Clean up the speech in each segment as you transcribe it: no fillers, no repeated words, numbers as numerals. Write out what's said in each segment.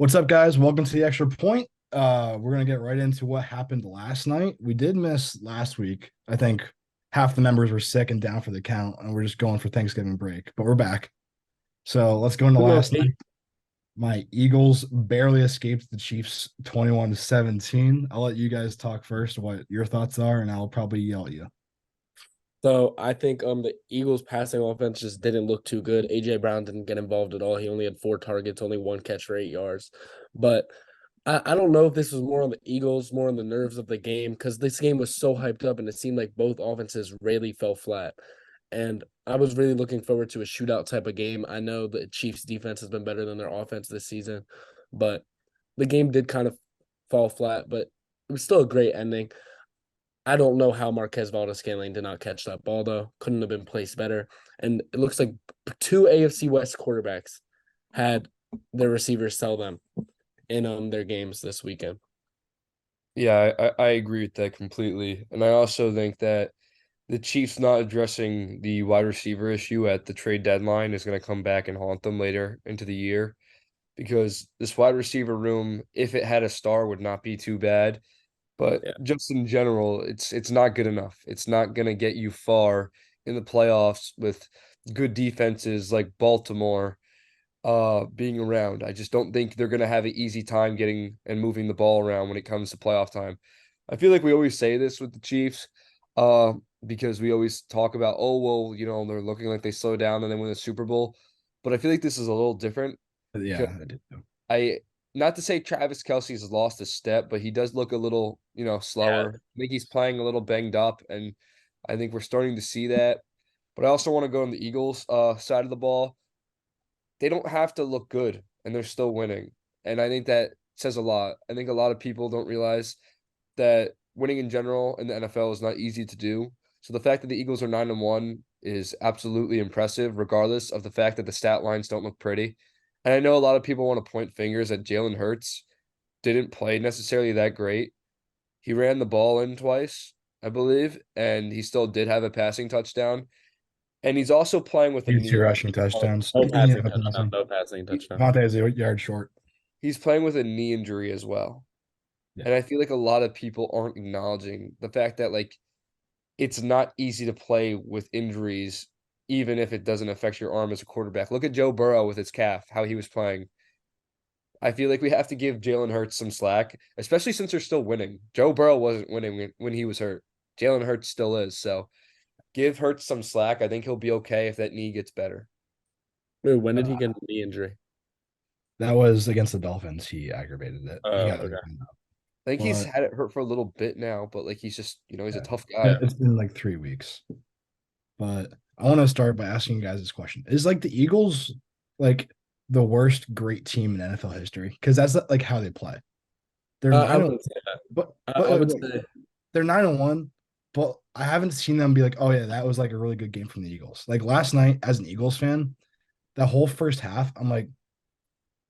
What's up, guys? Welcome to the Extra Point. We're gonna get right into what happened last night. We did miss last week. I think half the members were sick and down for the count, and we're just going for Thanksgiving break. But we're back. So let's go into We're going last night. eight. My Eagles barely escaped the Chiefs 21-17. I'll let you guys talk first, what your thoughts are, and I'll probably yell at you. So I think the Eagles passing offense just didn't look too good. AJ Brown didn't get involved at all. He only had 4 targets, only one catch for 8 yards. But I don't know if this was more on the Eagles, more on the nerves of the game, because this game was so hyped up and it seemed like both offenses really fell flat. And I was really looking forward to a shootout type of game. I know the Chiefs defense has been better than their offense this season, but the game did kind of fall flat, but it was still a great ending. I don't know how Marquez Valdes-Scantling did not catch that ball though. Couldn't have been placed better. And it looks like two AFC West quarterbacks had their receivers sell them in their games this weekend. Yeah, I agree with that completely. And I also think that the Chiefs not addressing the wide receiver issue at the trade deadline is going to come back and haunt them later into the year because this wide receiver room, if it had a star, would not be too bad. But Yeah. just in general, it's not good enough. It's not going to get you far in the playoffs with good defenses like Baltimore being around. I just don't think they're gonna have an easy time getting and moving the ball around when it comes to playoff time. I feel like we always say this with the Chiefs, because we always talk about, oh well, they're looking like they slow down and then win the Super Bowl. But I feel like this is a little different because Yeah, I did. I not to say Travis Kelsey's lost a step, but he does look a little, Yeah. slower. I think he's playing a little banged up, and I think we're starting to see that. But I also want to go on the Eagles side of the ball. They don't have to look good and they're still winning. And I think that says a lot. I think a lot of people don't realize that winning in general in the NFL is not easy to do. So the fact that the Eagles are 9-1 is absolutely impressive, regardless of the fact that the stat lines don't look pretty. And I know a lot of people want to point fingers at Jalen Hurts didn't play necessarily that great. He ran the ball in twice, I believe, and he still did have a passing touchdown. And he's also playing with a You two knee. rushing Oh, touchdowns. no Yeah, passing touchdown. passing. No passing touchdown. Devontae is a yard short. He's playing with a knee injury as well. Yeah. And I feel like a lot of people aren't acknowledging the fact that it's not easy to play with injuries, even if it doesn't affect your arm as a quarterback. Look at Joe Burrow with his calf, how he was playing. I feel like we have to give Jalen Hurts some slack, especially since they're still winning. Joe Burrow wasn't winning when he was hurt. Jalen Hurts still is. So give Hurts some slack. I think he'll be okay if that knee gets better. Wait, when did he Uh, get a knee injury? that was against the Dolphins. He aggravated it. He got it. Okay. I think he's But had it hurt for a little bit now, but he's just, he's a yeah, tough Yeah. guy. it's been like 3 weeks. But I want to start by asking you guys this question: Is like the Eagles like the worst great team in NFL history? Because that's like how they play. They're I nine and wouldn't say that. but I wait, would wait. say They're 9-1. But I haven't seen them be like, oh yeah, that was like a really good game from the Eagles. Like last night, as an Eagles fan, that whole first half, I'm like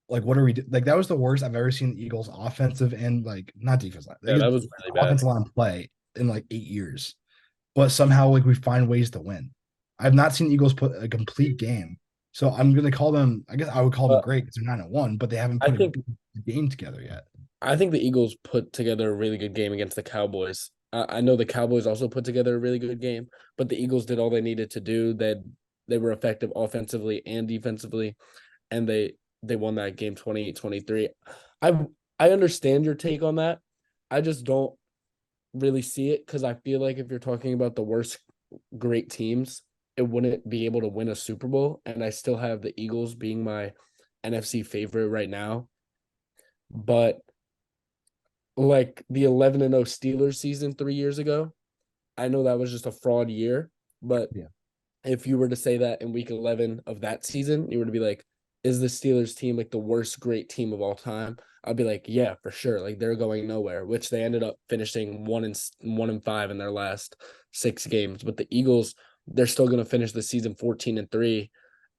what are we do? Like that was the worst I've ever seen the Eagles offensive and like not defense line, yeah, like that was really bad. offensive line play in like 8 years. But somehow like we find ways to win. I've not seen the Eagles put a complete game. So I'm gonna call them, I guess I would call them But great because they're 9-1, but they haven't I put a think good game together yet. I think the Eagles put together a really good game against the Cowboys. I know the Cowboys also put together a really good game, but the Eagles did all they needed to do. They were effective offensively and defensively, and they won that game 28-23. I I understand your take on that. I just don't really see it because I feel like if you're talking about the worst great teams, it wouldn't be able to win a Super Bowl. And I still have the Eagles being my NFC favorite right now. But like the 11-0 Steelers season 3 years ago, I know that was just a fraud year. But Yeah. if you were to say that in week 11 of that season, you were to be like, is the Steelers team like the worst great team of all time? I'd be like, yeah, for sure. Like they're going nowhere, which they ended up finishing 1-5 in their last 6 games. But the Eagles, they're still going to finish the season 14-3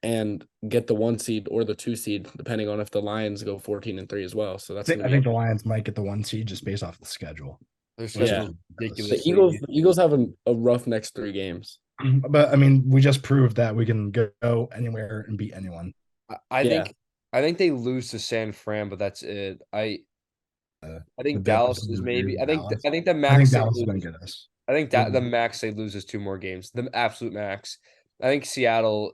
and get the 1 seed or the 2 seed, depending on if the Lions go 14-3 as well. So that's going to I be think the Lions might get the 1 seed just based off the schedule, Their which is yeah. schedule is The ridiculous. Eagles, ridiculously. the Eagles have a rough next 3 games. But I mean, we just proved that we can go anywhere and beat anyone. I Yeah. think I think they lose to San Fran, but that's it. I The think Bills Dallas is maybe. lose Dallas. I think the I think max they Dallas is going lose. to get us. I think They're that the max they lose is 2 more games. The absolute max. I think Seattle.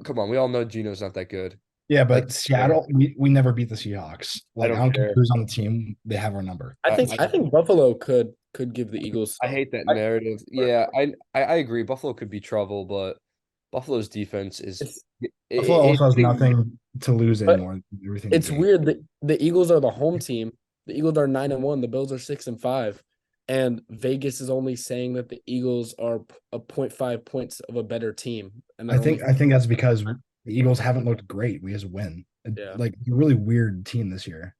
Come on, we all know Gino's not that good. Yeah, Like, but Seattle, we never beat the Seahawks. I Like, I don't don't care care. who's on the team, they have our number. I think I I think Buffalo could give the Eagles I some. hate that narrative. Yeah, I agree. Buffalo could be trouble, but Buffalo's defense is It's Buffalo also has it nothing to lose but anymore. Everything to it's gain. weird that the Eagles are the home team. The Eagles are 9-1. The Bills are 6-5, and Vegas is only saying that the Eagles are a point 0.5 points of a better team, and I they're only think I think that's because the Eagles haven't looked great. We just win. yeah. Like a really weird team this year.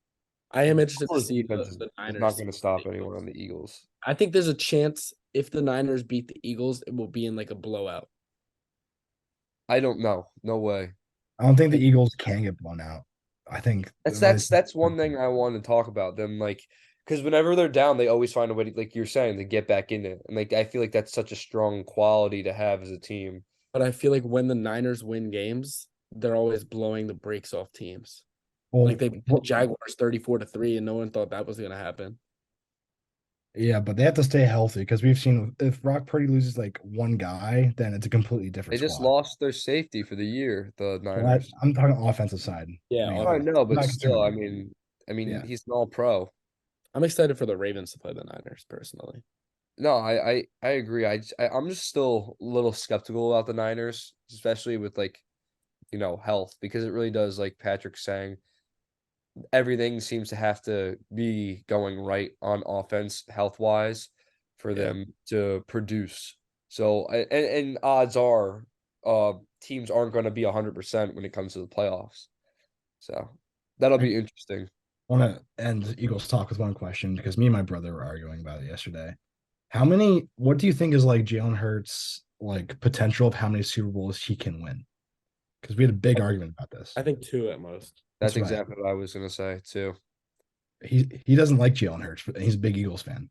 I am interested to Buffalo's see defense the is not Niners. going to stop anyone on the Eagles. I think there's a chance if the Niners beat the Eagles, it will be in like a blowout. I don't know. No way. I don't think the Like, Eagles can get blown out. I think That's one thing I want to talk about them, like, because whenever they're down, they always find a way to, like you're saying, to get back in it, and like I feel like that's such a strong quality to have as a team. but I feel like when the Niners win games, they're always blowing the brakes off teams. Like well, they beat the Jaguars 34-3, and no one thought that was gonna happen. yeah, but they have to stay healthy because we've seen if Brock Purdy loses like one guy, then it's a completely They different just squad. lost their safety for the year, the But Niners. I'm talking offensive side Yeah, mainly. I offense. know, I'm but not still, concerned. I mean, Yeah, he's an all-pro. I'm excited for the Ravens to play the Niners personally. No, I agree. I'm just still a little skeptical about the Niners, especially with like, health, because it really does, like Patrick's saying, everything seems to have to be going right on offense health wise for Yeah. them to produce. So and odds are teams aren't going to be 100% when it comes to the playoffs. So that'll I be interesting. want to end Eagles talk with one question because me and my brother were arguing about it yesterday. How many? What do you think is like Jalen Hurts like potential of how many Super Bowls he can win? Because we had a big argument about this. I think two at most. That's That's what exactly what I was going to say too. he doesn't like Jalen Hurts, but he's a big Eagles fan.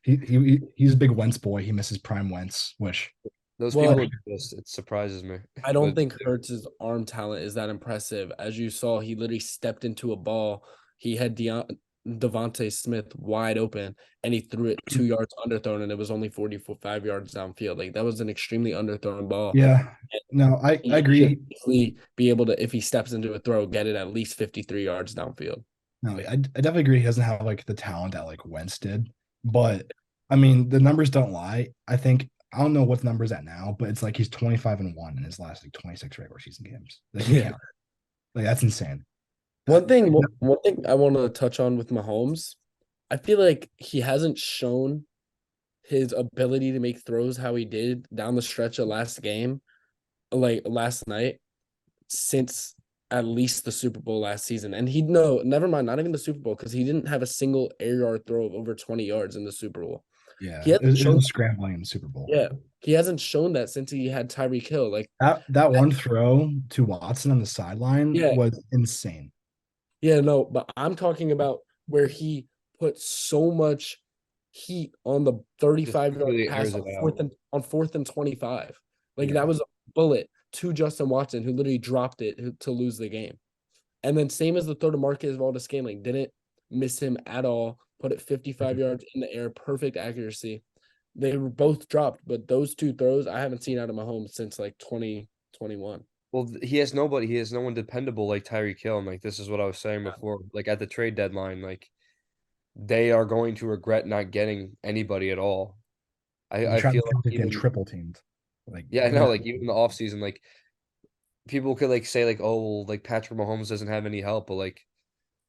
He's a big Wentz boy. He misses prime Wentz, which Those Well, people exist. It surprises me. I don't But think Hurts' arm talent is that impressive. As you saw, he literally stepped into a ball. He had Devontae Smith wide open, and he threw it 2 yards underthrown, and it was only 45 yards downfield. Like that was an extremely underthrown ball. yeah, no, I He should agree. easily be able to, if he steps into a throw, get it at least 53 yards downfield. No, I definitely agree. He doesn't have like the talent that like Wentz did, but I mean the numbers don't lie. I think I don't know what the number's at now, but it's like he's 25-1 in his last like 26 regular season games. Like you Yeah. can't like that's insane. One thing, one thing I want to touch on with Mahomes, I feel like he hasn't shown his ability to make throws how he did down the stretch of last game, like last night, since at least the Super Bowl last season. And he no, never mind, not even the Super Bowl, because he didn't have a single air yard throw of over 20 yards in the Super Bowl. He Yeah, hasn't it shown was scrambling in the Super Bowl. yeah, he hasn't shown that since he had Tyreek Hill. Like That one throw to Watson on the sideline yeah, was insane. yeah, no, but I'm talking about where he put so much heat on the just 35-yard really pass airs it out. on fourth and 25. Like Yeah, that was a bullet to Justin Watson, who literally dropped it to lose the game. And then same as the throw to Marquez Valdes-Scantling, didn't miss him at all. Put it 55 yards in the air, perfect accuracy. They were both dropped, but those two throws I haven't seen out of Mahomes since like 2021. Well, he has nobody. He has no one dependable like Tyreek Hill. And like this is what I was saying before. Like at the trade deadline, like they are going to regret not getting anybody at all. the I Travis feel like Kelce getting even triple teamed. Like yeah, I know. Like even in the offseason, like people could like say like, oh, well, like Patrick Mahomes doesn't have any help, but like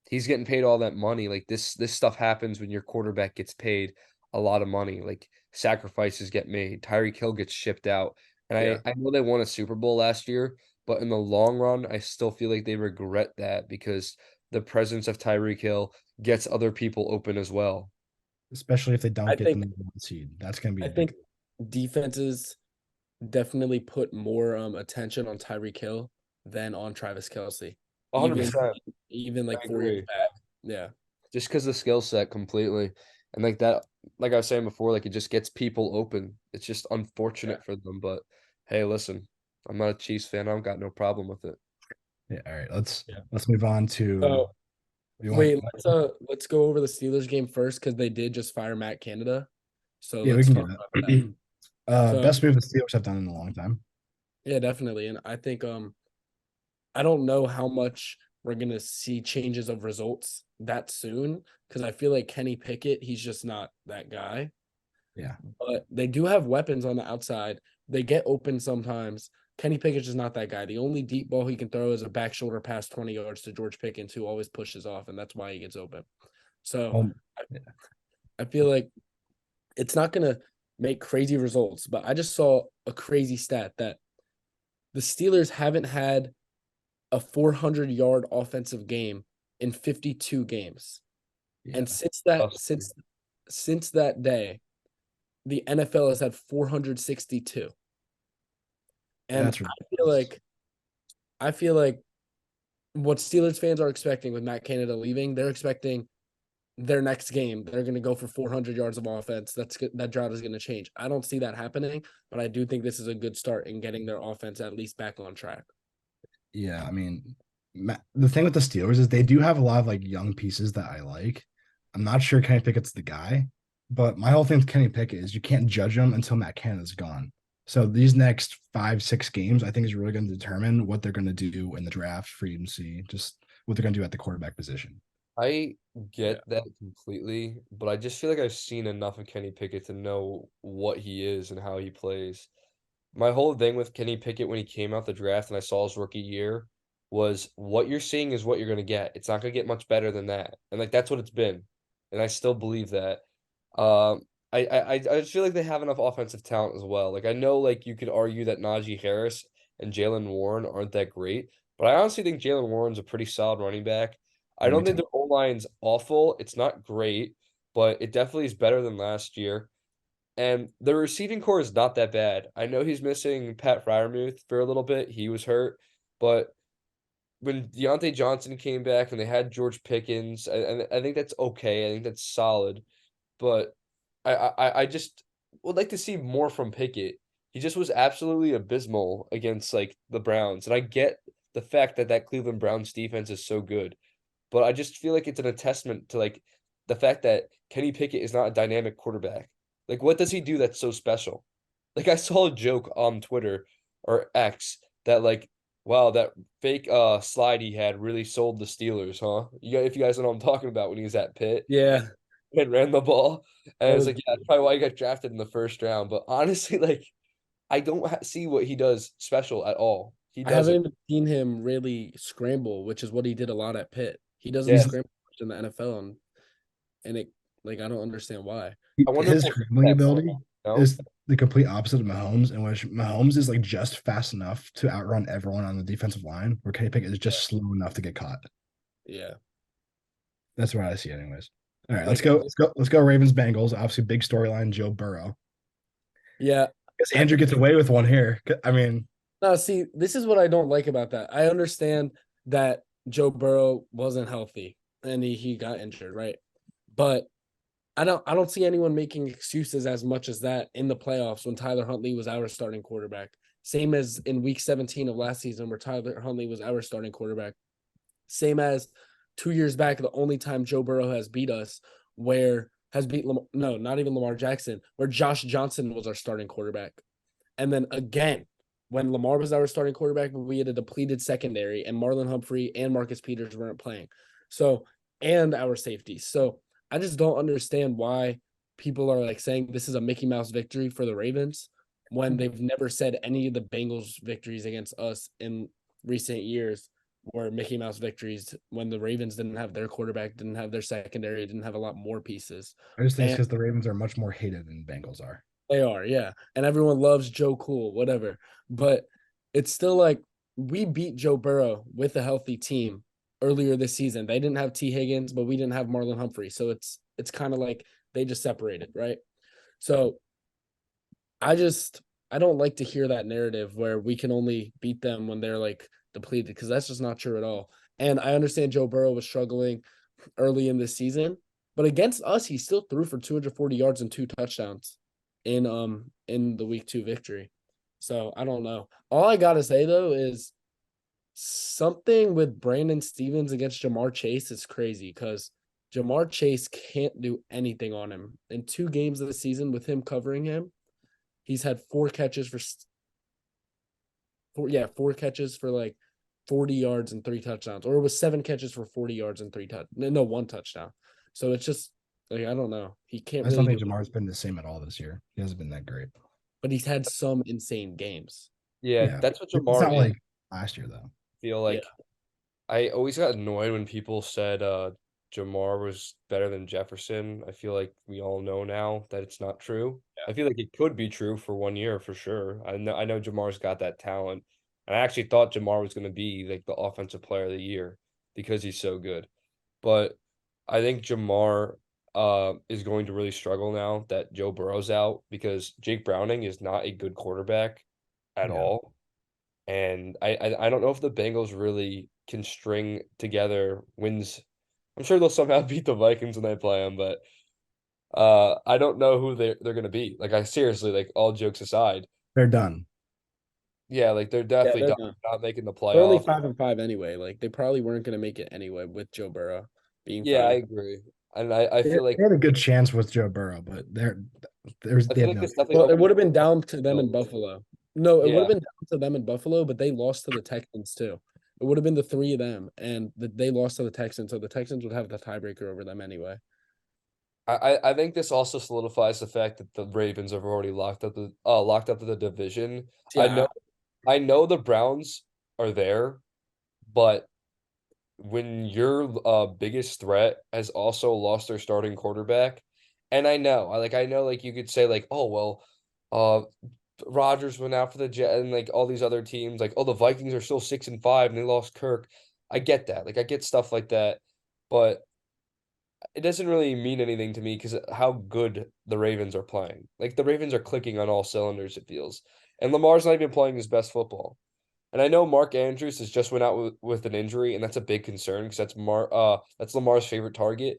he's getting paid all that money. Like this stuff happens when your quarterback gets paid a lot of money. Like sacrifices get made. Tyreek Hill gets shipped out. And Yeah. I know they won a Super Bowl last year, but in the long run, I still feel like they regret that because the presence of Tyreek Hill gets other people open as well. especially if they don't I get the think number one seed. That's going to be I a big. think defenses definitely put more attention on Tyreek Hill than on Travis Kelce. Even 100%. even I like 4 years agree. back. Yeah. Just because the skill set completely. And like that, like I was saying before, like it just gets people open. It's just Yeah. unfortunate for them. But hey, listen, I'm not a Chiefs fan. I don't got no problem with it. Yeah, all right. Yeah. Let's move on to So you want wait, let's go over the Steelers game first because they did just fire Matt Canada. So yeah, we let's can do talk about that. that. So Best move the Steelers have done in a long time. yeah, definitely. And I think I don't know how much we're gonna see changes of results that soon because I feel like Kenny Pickett, he's just not that guy. Yeah. But they do have weapons on the outside. They get open sometimes. Kenny Pickett's just not that guy. The only deep ball he can throw is a back shoulder pass 20 yards to George Pickens, who always pushes off, and that's why he gets open. So Well, I feel like it's not gonna make crazy results, but I just saw a crazy stat that the Steelers haven't had a 400-yard offensive game in 52 games. yeah. And Us. since that day, the NFL has had 462. And That's ridiculous. I feel like what Steelers fans are expecting with Matt Canada leaving, they're expecting their next game they're going to go for 400 yards of offense. That drought is going to change. I don't see that happening, but I do think this is a good start in getting their offense at least back on track. Yeah, I mean, the thing with the Steelers is they do have a lot of like young pieces that I like. I'm not sure Kenny Pickett's the guy, but my whole thing with Kenny Pickett is you can't judge him until Matt Canada's gone. So these next 5, 6 games, I think is really going to determine what they're going to do in the draft, free agency, just what they're going to do at the quarterback position. I Yeah. get that completely, but I just feel like I've seen enough of Kenny Pickett to know what he is and how he plays. My whole thing with Kenny Pickett when he came out the draft and I saw his rookie year was what you're seeing is what you're gonna get. It's not gonna get much better than that. And like that's what it's been. And I still believe that. Um I just feel like they have enough offensive talent as well. Like I know like you could argue that Najee Harris and Jalen Warren aren't that great, but I honestly think Jalen Warren's a pretty solid running back. I Yeah, me don't think too. their O-line's awful. It's not great, but it definitely is better than last year. And the receiving core is not that bad. I know he's missing Pat Fryermuth for a little bit. He was hurt, but when Deontay Johnson came back and they had George Pickens, I think that's okay. I think that's solid. But I just would like to see more from Pickett. He just was absolutely abysmal against like the Browns, and I get the fact that that Cleveland Browns defense is so good, but I just feel like it's an attestament to like the fact that Kenny Pickett is not a dynamic quarterback. Like, what does he do that's so special? Like, I saw a joke on Twitter or X that like, wow, that fake slide he had really sold the Steelers, huh? If you guys know what I'm talking about when he was at Pitt Yeah. and ran the ball, and That it's was like, yeah, that's probably why he got drafted in the first round. But honestly, like, I don't see what he does special at all. He I haven't doesn't. even seen him really scramble, which is what he did a lot at Pitt. He doesn't Yeah, He's scramble much in the NFL, and it like I don't understand why. I wonder if his we'll see scrambling that more. ability You know? is the complete opposite of Mahomes, in which Mahomes is like just fast enough to outrun everyone on the defensive line, where Kenny Pickett is just slow enough to get caught. Yeah. That's what I see, anyways. All right, let's Like go. Let's go. Let's go. Ravens Bengals. Obviously, big storyline. Joe Burrow. yeah. Because I Andrew gets away with one here. I mean, No, see, this is what I don't like about that. I understand that Joe Burrow wasn't healthy and he got injured, right? But I don't see anyone making excuses as much as that in the playoffs when Tyler Huntley was our starting quarterback. Same as in week 17 of last season where Tyler Huntley was our starting quarterback. Same as 2 years back, the only time Joe Burrow has beat us, where has beat no, not even Lamar Jackson, where Josh Johnson was our starting quarterback. And then again, when Lamar was our starting quarterback, we had a depleted secondary, and Marlon Humphrey and Marcus Peters weren't playing. So, and our safeties. So, I just don't understand why people are like saying this is a Mickey Mouse victory for the Ravens when they've never said any of the Bengals victories against us in recent years were Mickey Mouse victories when the Ravens didn't have their quarterback, didn't have their secondary, didn't have a lot more pieces. I just think it's And because the Ravens are much more hated than Bengals are. they are, yeah. And everyone loves Joe Cool, whatever. But it's still like we beat Joe Burrow with a healthy team earlier this season. They didn't have T. Higgins, but we didn't have Marlon Humphrey. So it's kind of like they just separated, right? So I just I don't like to hear that narrative where we can only beat them when they're like depleted because that's just not true at all. And I understand Joe Burrow was struggling early in this season, but against us, he still threw for 240 yards and 2 touchdowns in the week 2 victory. So I don't know. All I gotta say though is something with Brandon Stevens against Jamar Chase is crazy because Jamar Chase can't do anything on him. In 2 games of the season with him covering him, he's had 4 catches for 4 catches for like 40 yards and 3 touchdowns, or it was 7 catches for 40 yards and no, 1 touchdown. So it's just like I don't know. He can't I just don't really do think Jamar's been the same at all this year. He hasn't been that great. but he's had some insane games. Yeah, Yeah, that's what it's Jamar not is. like last year though. Feel Yeah. like I always got annoyed when people said Jamar was better than Jefferson. I feel like we all know now that it's not true. I feel like it could be true for one year for sure. I know Jamar's got that talent. And I actually thought Jamar was going to be like the offensive player of the year because he's so good. But I think Jamar is going to really struggle now that Joe Burrow's out because Jake Browning is not a good quarterback at Yeah, all. And I don't know if the Bengals really can string together wins. I'm sure they'll somehow beat the Vikings when they play them, but I don't know who they're gonna beat. Like I seriously, like all jokes aside, they're done. yeah, like they're Yeah, definitely they're done, done. not making the They're only playoffs. 5-5 anyway. Like they probably weren't going to make it anyway with Joe Burrow being Yeah, I 5. agree, and I They, feel like they had a good chance with Joe Burrow, but I they feel have like no. this definitely Well, it opens would the have been door. down to them in Buffalo. No, it would have Yeah, been down to them in Buffalo, but they lost to the Texans too. It would have been the 3 of them, and they lost to the Texans, so the Texans would have the tiebreaker over them anyway. I think this also solidifies the fact that the Ravens have already locked up the division. I know Yeah, I know the Browns are there, but when your biggest threat has also lost their starting quarterback, and I know like you could say like, oh well, uh Rodgers went out for the Jet and like all these other teams, like, oh, the Vikings are still 6-5 and they lost Kirk. I get that. Like I get stuff like that, but it doesn't really mean anything to me because how good the Ravens are playing. Like the Ravens are clicking on all cylinders, it feels. And Lamar's not even playing his best football. And I know Mark Andrews has just went out with an injury, and that's a big concern because that's Lamar's favorite target.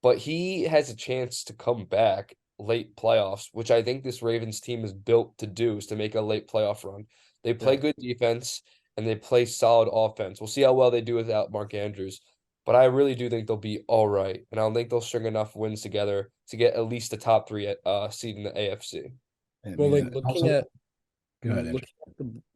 But he has a chance to come back late playoffs, which I think this Ravens team is built to do, is to make a late playoff run. They play yeah. good defense and they play solid offense. We'll see how well they do without Mark Andrews. But I really do think they'll be all right. And I don't think they'll string enough wins together to get at least the top three seed in the AFC. I Well, mean, like looking also at go ahead, Andrew.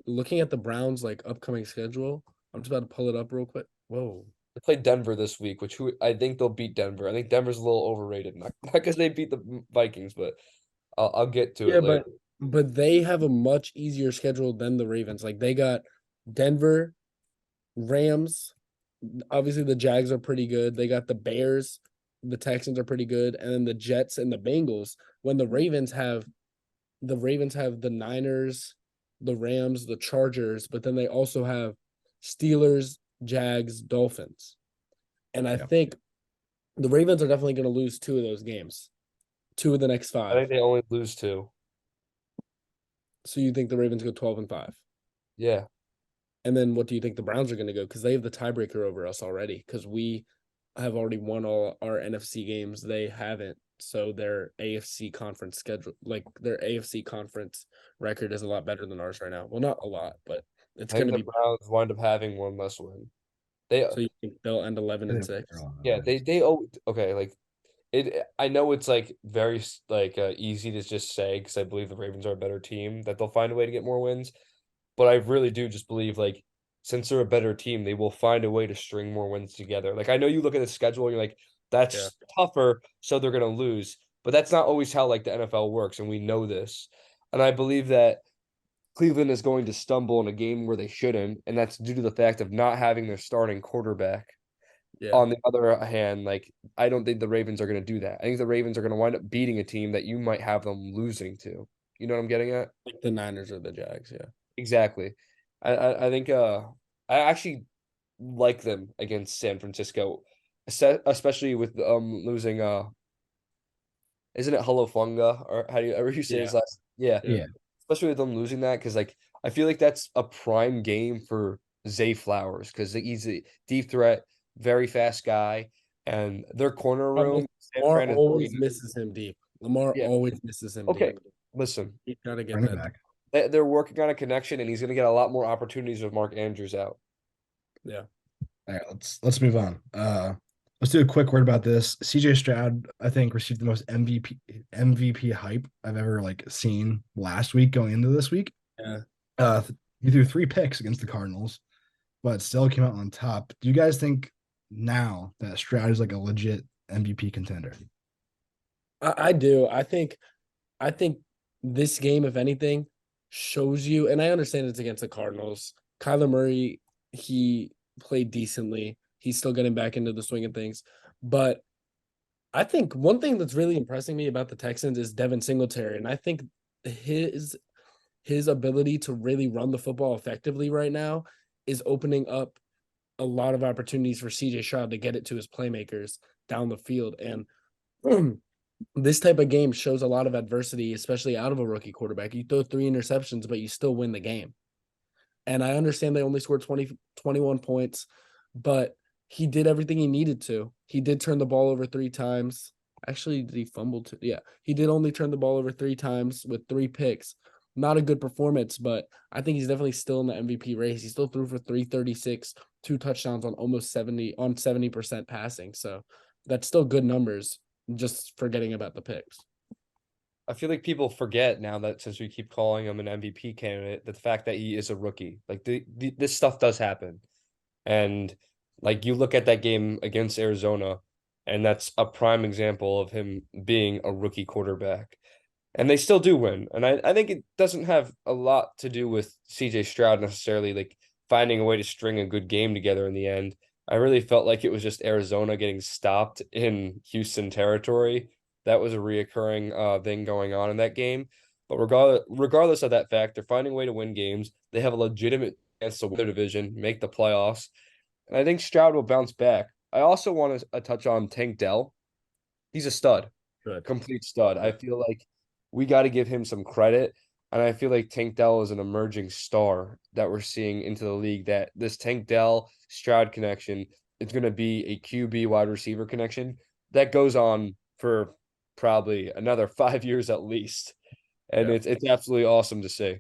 looking at the Browns like upcoming schedule, I'm just about to pull it up real quick. Whoa. They play Denver this week, which I think they'll beat Denver. I think Denver's a little overrated, not because they beat the Vikings, but I'll get to Yeah, it later. but they have a much easier schedule than the Ravens. Like they got Denver, Rams, obviously the Jags are pretty good. They got the Bears, the Texans are pretty good, and then the Jets and the Bengals. When the Ravens have the Niners, the Rams, the Chargers, but then they also have Steelers, Jags, Dolphins. And I Yeah, think the Ravens are definitely going to lose 2 of those games, 2 of the next I think 5. they only lose two. So you think the Ravens go 12-5? Yeah, And then what do you think the Browns are going to go? Because they have the tiebreaker over us already. Because we have already won all our NFC games. They haven't. So their AFC conference schedule, like their AFC conference record, is a lot better than ours right now. Well, not a lot, but it's I going think to the be. Browns wind up having one less win. They, So you think they'll end 11 and they're 6? on yeah, wins. they oh okay, like it. I know it's like very easy to just say because I believe the Ravens are a better team that they'll find a way to get more wins. But I really do just believe like since they're a better team, they will find a way to string more wins together. Like I know you look at the schedule and you're like, Yeah. that's tougher, so they're gonna lose. But that's not always how like the NFL works, and we know this. And I believe that Cleveland is going to stumble in a game where they shouldn't, and that's due to the fact of not having their starting quarterback. Yeah. On the other hand, like I don't think the Ravens are going to do that. I think the Ravens are going to wind up beating a team that you might have them losing to. You know what I'm getting at? Like the Niners or the Jags. Yeah. Exactly. I think I actually like them against San Francisco, especially with losing isn't it Holofunga or how do you ever you say Yeah. his last? Yeah, Yeah. Yeah, especially with them losing that because like I feel like that's a prime game for Zay Flowers because he's a deep threat, very fast guy, and their corner room, San Lamar Fran is always elite. misses him deep. Lamar Yeah. always misses him Okay. deep. Listen, He's got to get running that. back. they're working on a connection, and he's going to get a lot more opportunities with Mark Andrews out. Yeah. All right, let's move on. Let's do a quick word about this. CJ Stroud, I think, received the most MVP hype I've ever like seen last week going into this week. Yeah. He threw 3 picks against the Cardinals, but still came out on top. Do you guys think now that Stroud is like a legit MVP contender? I do. I think this game, if anything, shows you, and I understand it's against the Cardinals. Kyler Murray, he played decently. He's still getting back into the swing of things. But I think one thing that's really impressing me about the Texans is Devin Singletary. And I think his his ability to really run the football effectively right now is opening up a lot of opportunities for CJ Stroud to get it to his playmakers down the field. And this type of game shows a lot of adversity, especially out of a rookie quarterback. You throw 3 interceptions, but you still win the game. And I understand they only scored 21 points, but he did everything he needed to. He did turn the ball over 3 times. Actually, did he fumble too? Yeah, he did only turn the ball over 3 times with 3 picks. Not a good performance, but I think he's definitely still in the MVP race. He still threw for 336, 2 touchdowns on almost 70% passing. So that's still good numbers, just forgetting about the picks. I feel like people forget now that since we keep calling him an MVP candidate, the fact that he is a rookie. Like this stuff does happen. And like you look at that game against Arizona, and that's a prime example of him being a rookie quarterback. And they still do win. And I think it doesn't have a lot to do with CJ Stroud necessarily, like finding a way to string a good game together in the end. I really felt like it was just Arizona getting stopped in Houston territory. That was a reoccurring thing going on in that game. But regardless of that fact, they're finding a way to win games. They have a legitimate chance to win their division, make the playoffs. And I think Stroud will bounce back. I also want to touch on Tank Dell. He's a stud, Good. complete stud. I feel like we got to give him some credit. And I feel like Tank Dell is an emerging star that we're seeing into the league. That this Tank Dell Stroud connection is going to be a QB wide receiver connection that goes on for probably another 5 years at least. And Yeah. it's absolutely awesome to see.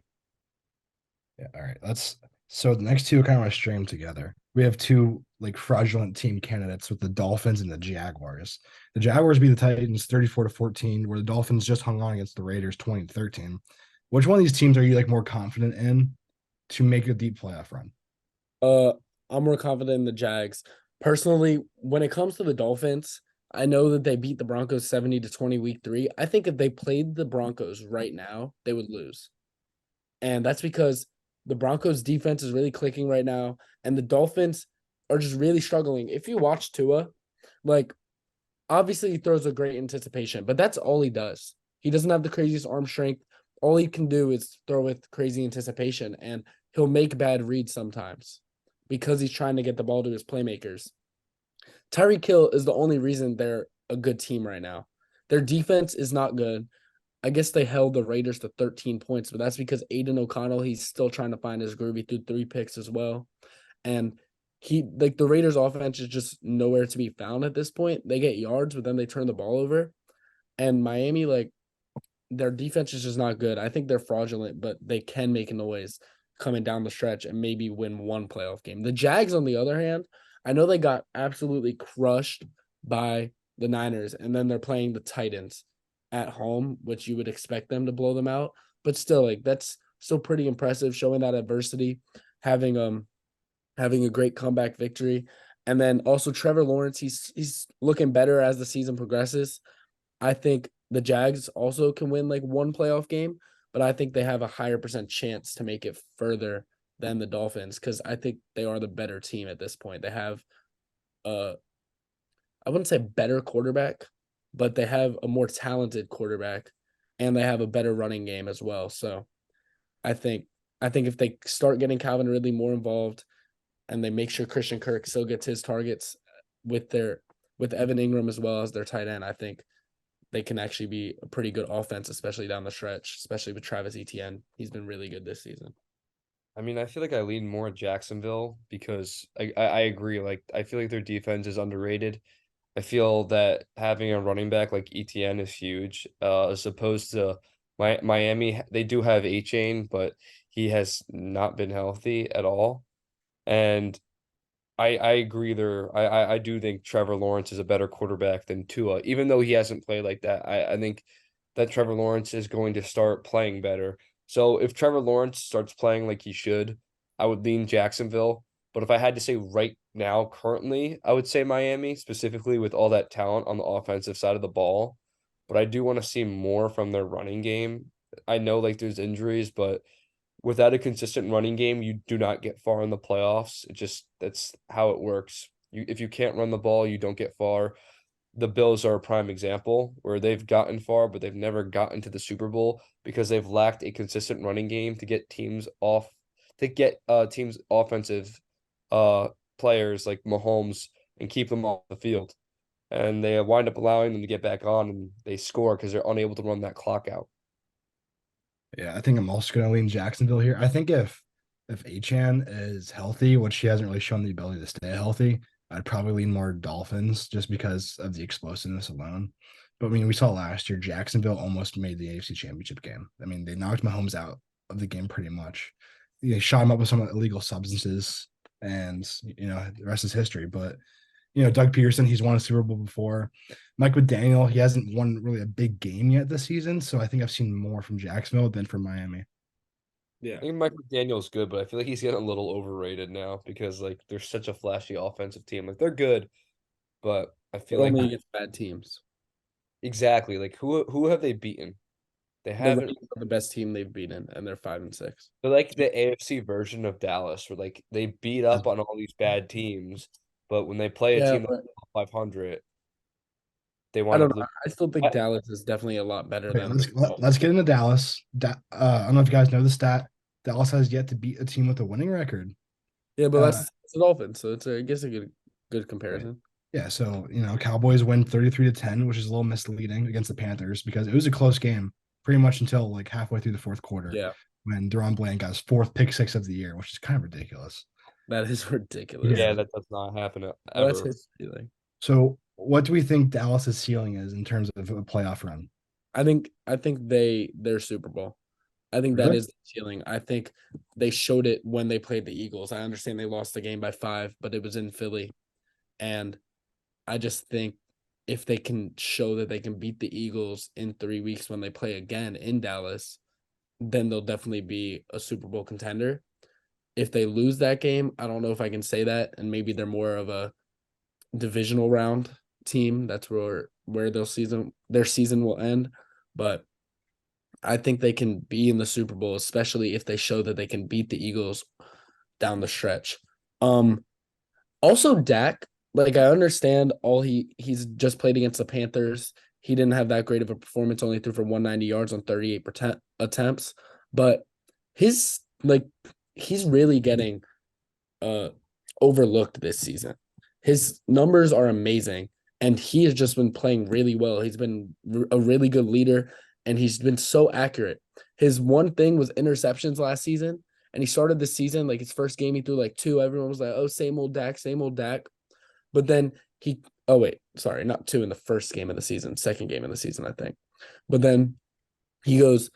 Yeah, all right. Let's so the next two kind of want to stream together. We have two like fraudulent team candidates with the Dolphins and the Jaguars. The Jaguars beat the Titans 34-14, where the Dolphins just hung on against the Raiders 20-13. Which one of these teams are you like more confident in to make a deep playoff run? Uh, I'm more confident in the Jags. Personally, when it comes to the Dolphins, I know that they beat the Broncos 70-20 week 3. I think if they played the Broncos right now, they would lose. And that's because the Broncos defense is really clicking right now, and the Dolphins are just really struggling. If you watch Tua, like obviously he throws a great anticipation, but that's all he does. He doesn't have the craziest arm strength. All he can do is throw with crazy anticipation, and he'll make bad reads sometimes because he's trying to get the ball to his playmakers. Tyreek Hill is the only reason they're a good team right now. Their defense is not good. I guess they held the Raiders to 13 points, but that's because Aiden O'Connell, he's still trying to find his groove. He threw 3 picks as well. And he like the Raiders offense is just nowhere to be found at this point. They get yards, but then they turn the ball over. And Miami, like their defense is just not good. I think they're fraudulent, but they can make a noise coming down the stretch and maybe win one playoff game. The Jags, on the other hand, I know they got absolutely crushed by the Niners, and then they're playing the Titans at home, which you would expect them to blow them out. But still, like that's still pretty impressive, showing that adversity, having having a great comeback victory. And then also Trevor Lawrence, he's looking better as the season progresses. I think the Jags also can win like one playoff game, but I think they have a higher percent chance to make it further than the Dolphins because I think they are the better team at this point. They have I wouldn't say better quarterback, but they have a more talented quarterback and they have a better running game as well. So I think I think if they start getting Calvin Ridley more involved and they make sure Christian Kirk still gets his targets with Evan Ingram as well as their tight end, I think they can actually be a pretty good offense, especially down the stretch, especially with Travis Etienne. He's been really good this season. I mean, I feel like I lean more Jacksonville because I agree. Like, I feel like their defense is underrated. I feel that having a running back like ETN is huge, as opposed to Miami. They do have A-Chain, but he has not been healthy at all. And I agree there. I do think Trevor Lawrence is a better quarterback than Tua, even though he hasn't played like that. I think that Trevor Lawrence is going to start playing better. So if Trevor Lawrence starts playing like he should, I would lean Jacksonville. But if I had to say right now, currently, I would say Miami, specifically with all that talent on the offensive side of the ball. But I do want to see more from their running game. I know like there's injuries, but without a consistent running game, you do not get far in the playoffs. It just that's how it works. If you can't run the ball, you don't get far. The Bills are a prime example where they've gotten far, but they've never gotten to the Super Bowl because they've lacked a consistent running game to get teams off to get teams offensive uh players like Mahomes and keep them off the field. And they wind up allowing them to get back on and they score because they're unable to run that clock out. Yeah, I think I'm also going to lean Jacksonville here. I think if Achan is healthy, which she hasn't really shown the ability to stay healthy, I'd probably lean more Dolphins just because of the explosiveness alone. But I mean, we saw last year Jacksonville almost made the AFC Championship game. I mean, they knocked Mahomes out of the game pretty much. They shot him up with some illegal substances, and the rest is history. But Doug Peterson, he's won a Super Bowl before. Mike McDaniel, he hasn't won really a big game yet this season. So I think I've seen more from Jacksonville than from Miami. Yeah. I think Mike McDaniel's good, but I feel like he's getting a little overrated now because like they're such a flashy offensive team. Like they're good, but I But feel like only against bad teams. exactly like who have they beaten? They The haven't. Rams are the best team they've beaten, and they're 5-6. They're like the AFC version of Dallas, where like they beat up on all these bad teams, but when they play a Yeah, team that's but 500, they I wind don't up know. losing. I still think I, Dallas is definitely a lot better Okay, than the let's Dolphins. get into Dallas. I don't know if you guys know the stat. Dallas has yet to beat a team with a winning record. Yeah, but Uh, that's the Dolphins, so I guess a good right. comparison. Yeah, so Cowboys win 33-10, which is a little misleading against the Panthers because it was a close game pretty much until like halfway through the fourth quarter Yeah, when Deron Bland got his fourth pick six of the year, which is kind of ridiculous. that is ridiculous. yeah, Yeah. that does not happen Well, that's ever. history. Like, So what do we think Dallas's ceiling is in terms of a playoff run? I think they're Super Bowl. I think that Really? is the ceiling. I think they showed it when they played the Eagles. I understand they lost the game by 5, but it was in Philly, and I just think if they can show that they can beat the Eagles in 3 weeks when they play again in Dallas, then they'll definitely be a Super Bowl contender. If they lose that game, I don't know if I can say that, and maybe they're more of a divisional round team. That's where their season will end. But I think they can be in the Super Bowl, especially if they show that they can beat the Eagles down the stretch. Um, Also, Dak, like I understand all he's just played against the Panthers. He didn't have that great of a performance, only threw for 190 yards on 38% attempts. But his like he's really getting uh overlooked this season. His numbers are amazing, and he has just been playing really well. He's been a really good leader, and he's been so accurate. His one thing was interceptions last season, and he started the season like his first game he threw like 2. Everyone was like, "Oh, same old Dak, same old Dak." But then he, oh wait, sorry, not 2 in the first game of the season, second game of the season, I think. But then he goes,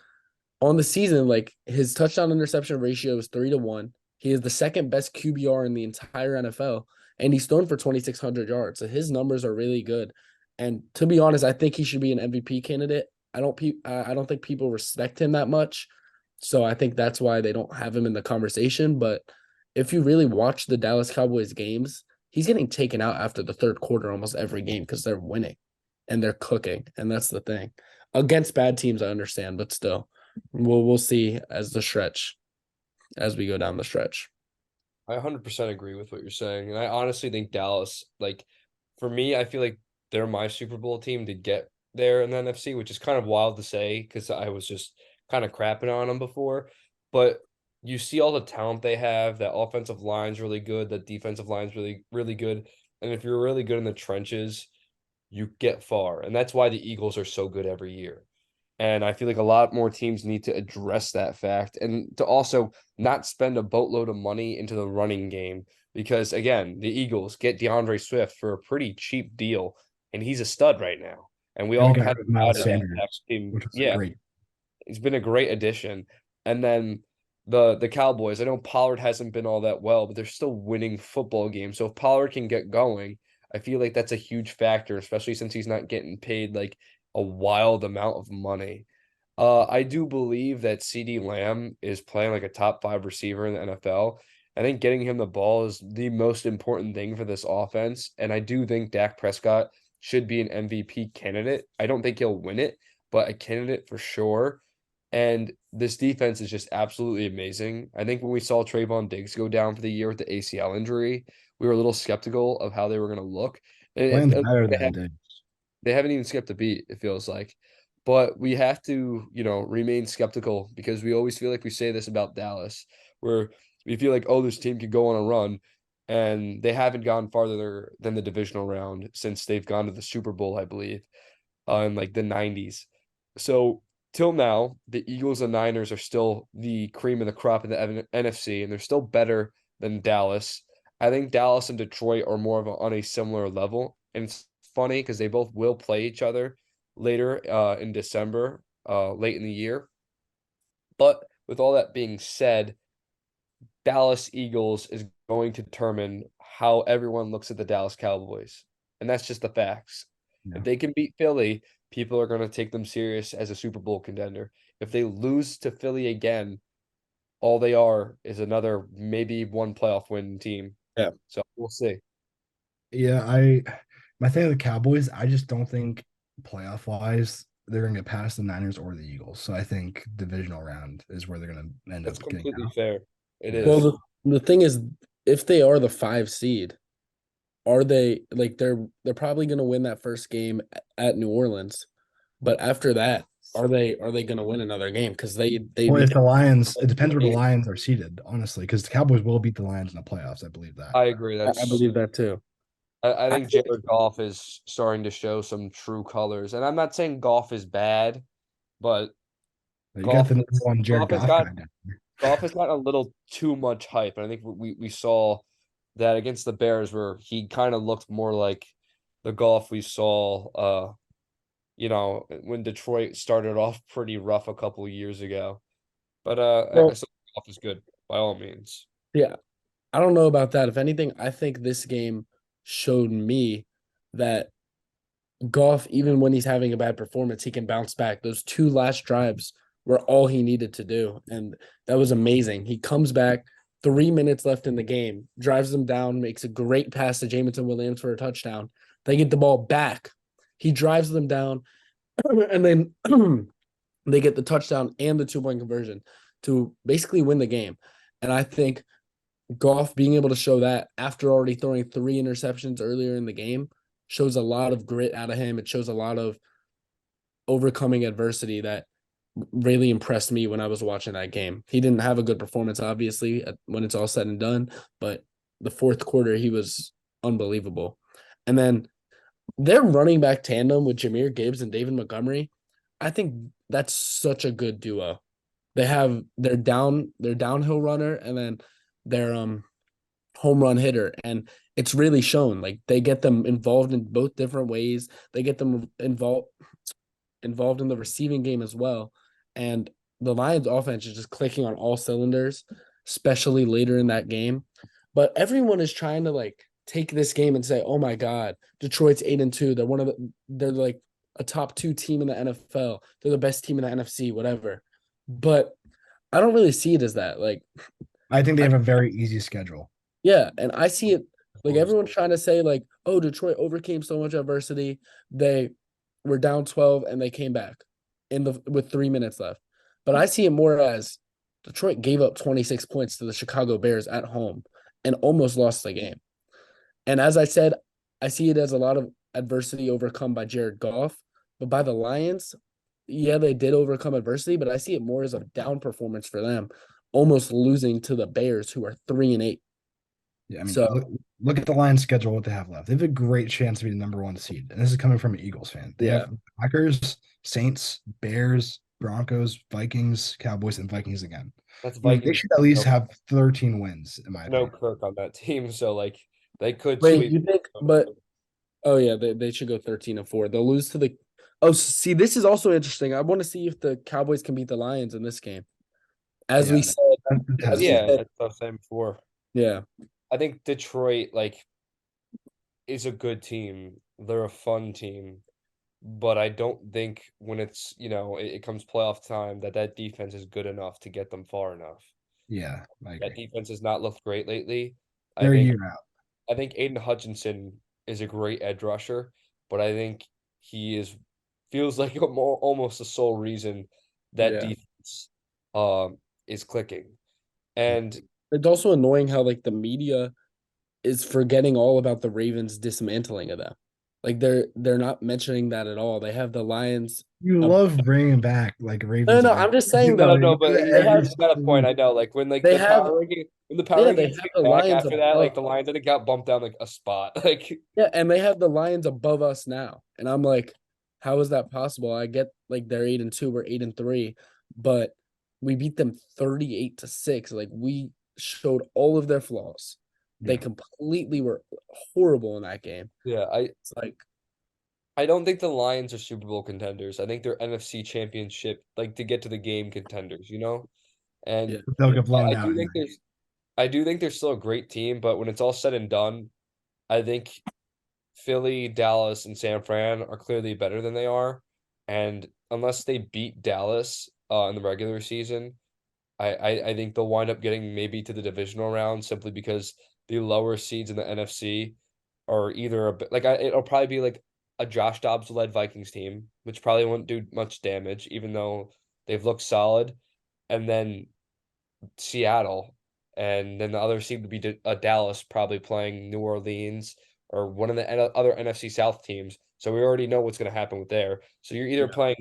on the season, like his touchdown interception ratio is 3-1. He is the second best QBR in the entire NFL, and he's thrown for 2,600 yards. So his numbers are really good. And to be honest, I think he should be an MVP candidate. I don't think people respect him that much, so I think that's why they don't have him in the conversation. But if you really watch the Dallas Cowboys games, he's getting taken out after the third quarter almost every game because they're winning and they're cooking, and that's the thing. Against bad teams, I understand, but still. We'll see as we go down the stretch. I 100% agree with what you're saying, and I honestly think Dallas, like, for me, I feel like they're my Super Bowl team to get there in the NFC, which is kind of wild to say because I was just kind of crapping on them before. But you see all the talent they have. That offensive line's really good. That defensive line's really, really good. And if you're really good in the trenches, you get far. And that's why the Eagles are so good every year. And I feel like a lot more teams need to address that fact and to also not spend a boatload of money into the running game because again, the Eagles get DeAndre Swift for a pretty cheap deal, and he's a stud right now. And we And we all got had rid of out Miles of that Sanders, team. which was Yeah, great. he's been a great addition. And then the Cowboys. I know Pollard hasn't been all that well, but they're still winning football games. So if Pollard can get going, I feel like that's a huge factor, especially since he's not getting paid like a wild amount of money. I do believe that CD Lamb is playing like a top 5 receiver in the NFL. I think getting him the ball is the most important thing for this offense. And I do think Dak Prescott should be an MVP candidate. I don't think he'll win it, but a candidate for sure. And this defense is just absolutely amazing. I think when we saw Trayvon Diggs go down for the year with the ACL injury, we were a little skeptical of how they were going to look. And Lions better than they haven't even skipped a beat, it feels like. But we have to, remain skeptical because we always feel like we say this about Dallas, where we feel like, oh, this team could go on a run. And they haven't gone farther than the divisional round since they've gone to the Super Bowl, I believe, in like the 90s. So till now, the Eagles and Niners are still the cream of the crop in the NFC, and they're still better than Dallas. I think Dallas and Detroit are more of on a similar level, and it's funny because they both will play each other later in December, late in the year. But with all that being said, Dallas Eagles is going to determine how everyone looks at the Dallas Cowboys. And that's just the facts. Yeah. If they can beat Philly, people are going to take them serious as a Super Bowl contender. If they lose to Philly again, all they are is another maybe one playoff win team. Yeah. So we'll see. Yeah, my thing with the Cowboys, I just don't think playoff wise they're gonna get past the Niners or the Eagles. So I think divisional round is where they're gonna end That's up getting completely out. fair. It Yeah. Well, is. the thing is, if they are the 5 seed, are they like they're probably going to win that first game at New Orleans, but after that, are they going to win another game? Because they Well, if the Lions, it depends where the I Lions are seated, honestly, because the Cowboys will beat the Lions in the playoffs. I believe that. I agree. That's believe that too. I I think think Jared Goff is starting to show some true colors. And I'm not saying Goff is bad, but You got Goff the number one Jared Goff has Goff got guy down there. Goff has gotten a little too much hype. And I think we saw that against the Bears where he kind of looked more like the Goff we saw when Detroit started off pretty rough a couple of years ago. But I Well, still think Goff is good by all means. yeah, I don't know about that. If anything, I think this game showed me that Goff, even when he's having a bad performance, he can bounce back. Those 2 last drives were all he needed to do. And that was amazing. He comes back, 3 minutes left in the game, drives them down, makes a great pass to Jamison Williams for a touchdown. They get the ball back. He drives them down, and then they get the touchdown and the 2 point conversion to basically win the game. And I think Goff being able to show that after already throwing 3 interceptions earlier in the game shows a lot of grit out of him. It shows a lot of overcoming adversity that really impressed me when I was watching that game. He didn't have a good performance, obviously, when it's all said and done, but the fourth quarter, he was unbelievable. And then their running back tandem with Jameer Gibbs and David Montgomery, I think that's such a good duo. They have their downhill runner and then their home run hitter, and it's really shown. Like they get them involved in both different ways. They get them involved in the receiving game as well. And the Lions offense is just clicking on all cylinders, especially later in that game. But everyone is trying to like take this game and say, "Oh my God, Detroit's 8-2. They're like a top 2 team in the NFL. They're the best team in the NFC, whatever." But I don't really see it as that. Like, I think they I, have a very easy schedule. yeah, and I see it like everyone's trying to say like, "Oh, Detroit overcame so much adversity. They were down 12 and they came back with 3 minutes left." But I see it more as Detroit gave up 26 points to the Chicago Bears at home and almost lost the game. And as I said, I see it as a lot of adversity overcome by Jared Goff, but by the Lions, yeah, they did overcome adversity, but I see it more as a down performance for them, almost losing to the Bears, who are 3-8. Yeah, I mean, So look at the Lions' schedule, what they have left. They have a great chance to be the number one seed. And this is coming from an Eagles fan. They yeah, have Packers, Saints, Bears, Broncos, Vikings, Cowboys, and Vikings again. That's I mean, they Vikings. should at least have 13 wins, in my No opinion. Kirk on that team, so like they could wait, sweep. you think? But oh yeah, they should go 13-4. They'll lose to the. Oh, see, this is also interesting. I want to see if the Cowboys can beat the Lions in this game. As we Yeah, said, That's the As test. we Yeah, said, that's what I was saying before. yeah, I think Detroit is a good team. They're a fun team, but I don't think when it comes playoff time that defense is good enough to get them far enough. Yeah, I That agree. defense has not looked great lately. I They're a think year out. I think Aiden Hutchinson is a great edge rusher, but I think he is feels like almost the sole reason that yeah. defense is clicking. And It's also annoying how like the media is forgetting all about the Ravens dismantling of them. Like they're not mentioning that at all. They have the Lions. You Up. love bringing back like No, Ravens no, are. I'm just You saying know, no, that no, you do but that they every have got a single point. week. I know, like when they have. when the power Yeah, they rankings have came the back Lions after that, like above. the Lions I think got bumped down like a spot. Like Yeah, and they have the Lions above us now, and I'm like, how is that possible? I get like they're 8-2, we're 8-3, but we beat them 38-6. Like we showed all of their flaws. They Yeah. completely were horrible in that game. yeah, It's like, I don't think the Lions are Super Bowl contenders. I think they're NFC Championship, like to get to the game contenders, you know? yeah, And They'll get I, blown I out. do think they're still a great team, but when it's all said and done, I think Philly, Dallas, and San Fran are clearly better than they are. And unless they beat Dallas in the regular season, I think they'll wind up getting maybe to the divisional round simply because the lower seeds in the NFC are either it'll probably be like a Josh Dobbs led Vikings team, which probably won't do much damage, even though they've looked solid, and then Seattle, and then the other seed would be Dallas probably playing New Orleans or one of the other NFC South teams. So we already know what's going to happen with there. So you're either playing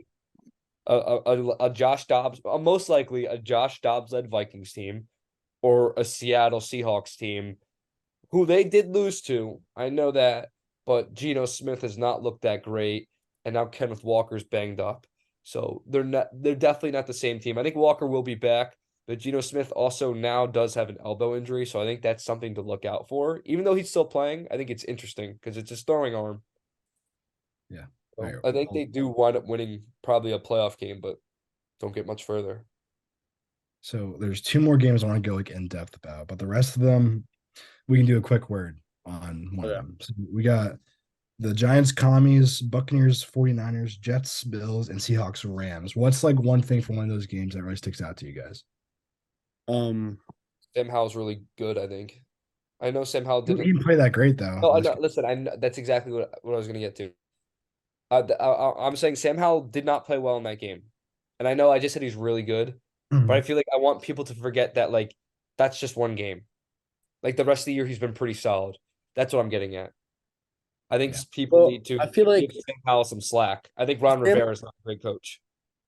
a Josh Dobbs, most likely a Josh Dobbs led Vikings team, or a Seattle Seahawks team, who they did lose to. I know that, but Geno Smith has not looked that great, and now Kenneth Walker's banged up. So they're definitely not the same team. I think Walker will be back, but Geno Smith also now does have an elbow injury, so I think that's something to look out for. Even though he's still playing, I think it's interesting because it's his throwing arm. Yeah. All So right. I think Well, they do wind up winning probably a playoff game, but don't get much further. so there's two more games I want to go like in depth about, but the rest of them we can do a quick word on one of okay. them. So we got the Giants, Commies, Buccaneers, 49ers, Jets, Bills, and Seahawks, Rams. What's like one thing from one of those games that really sticks out to you guys? Um, Sam Howell's really good, I think. I know Sam Howell He didn't. didn't play that great though. No, I This know. Listen, I know, that's exactly what I was going to get to. I'm saying Sam Howell did not play well in that game, and I know I just said he's really good, but I game. feel like I want people to forget that that's just one game. Like the rest of the year, he's been pretty solid. That's what I'm getting at. I think Yeah. people well, need to I feel give like Sam Howell some slack. I think Ron Sam Rivera is not a great coach.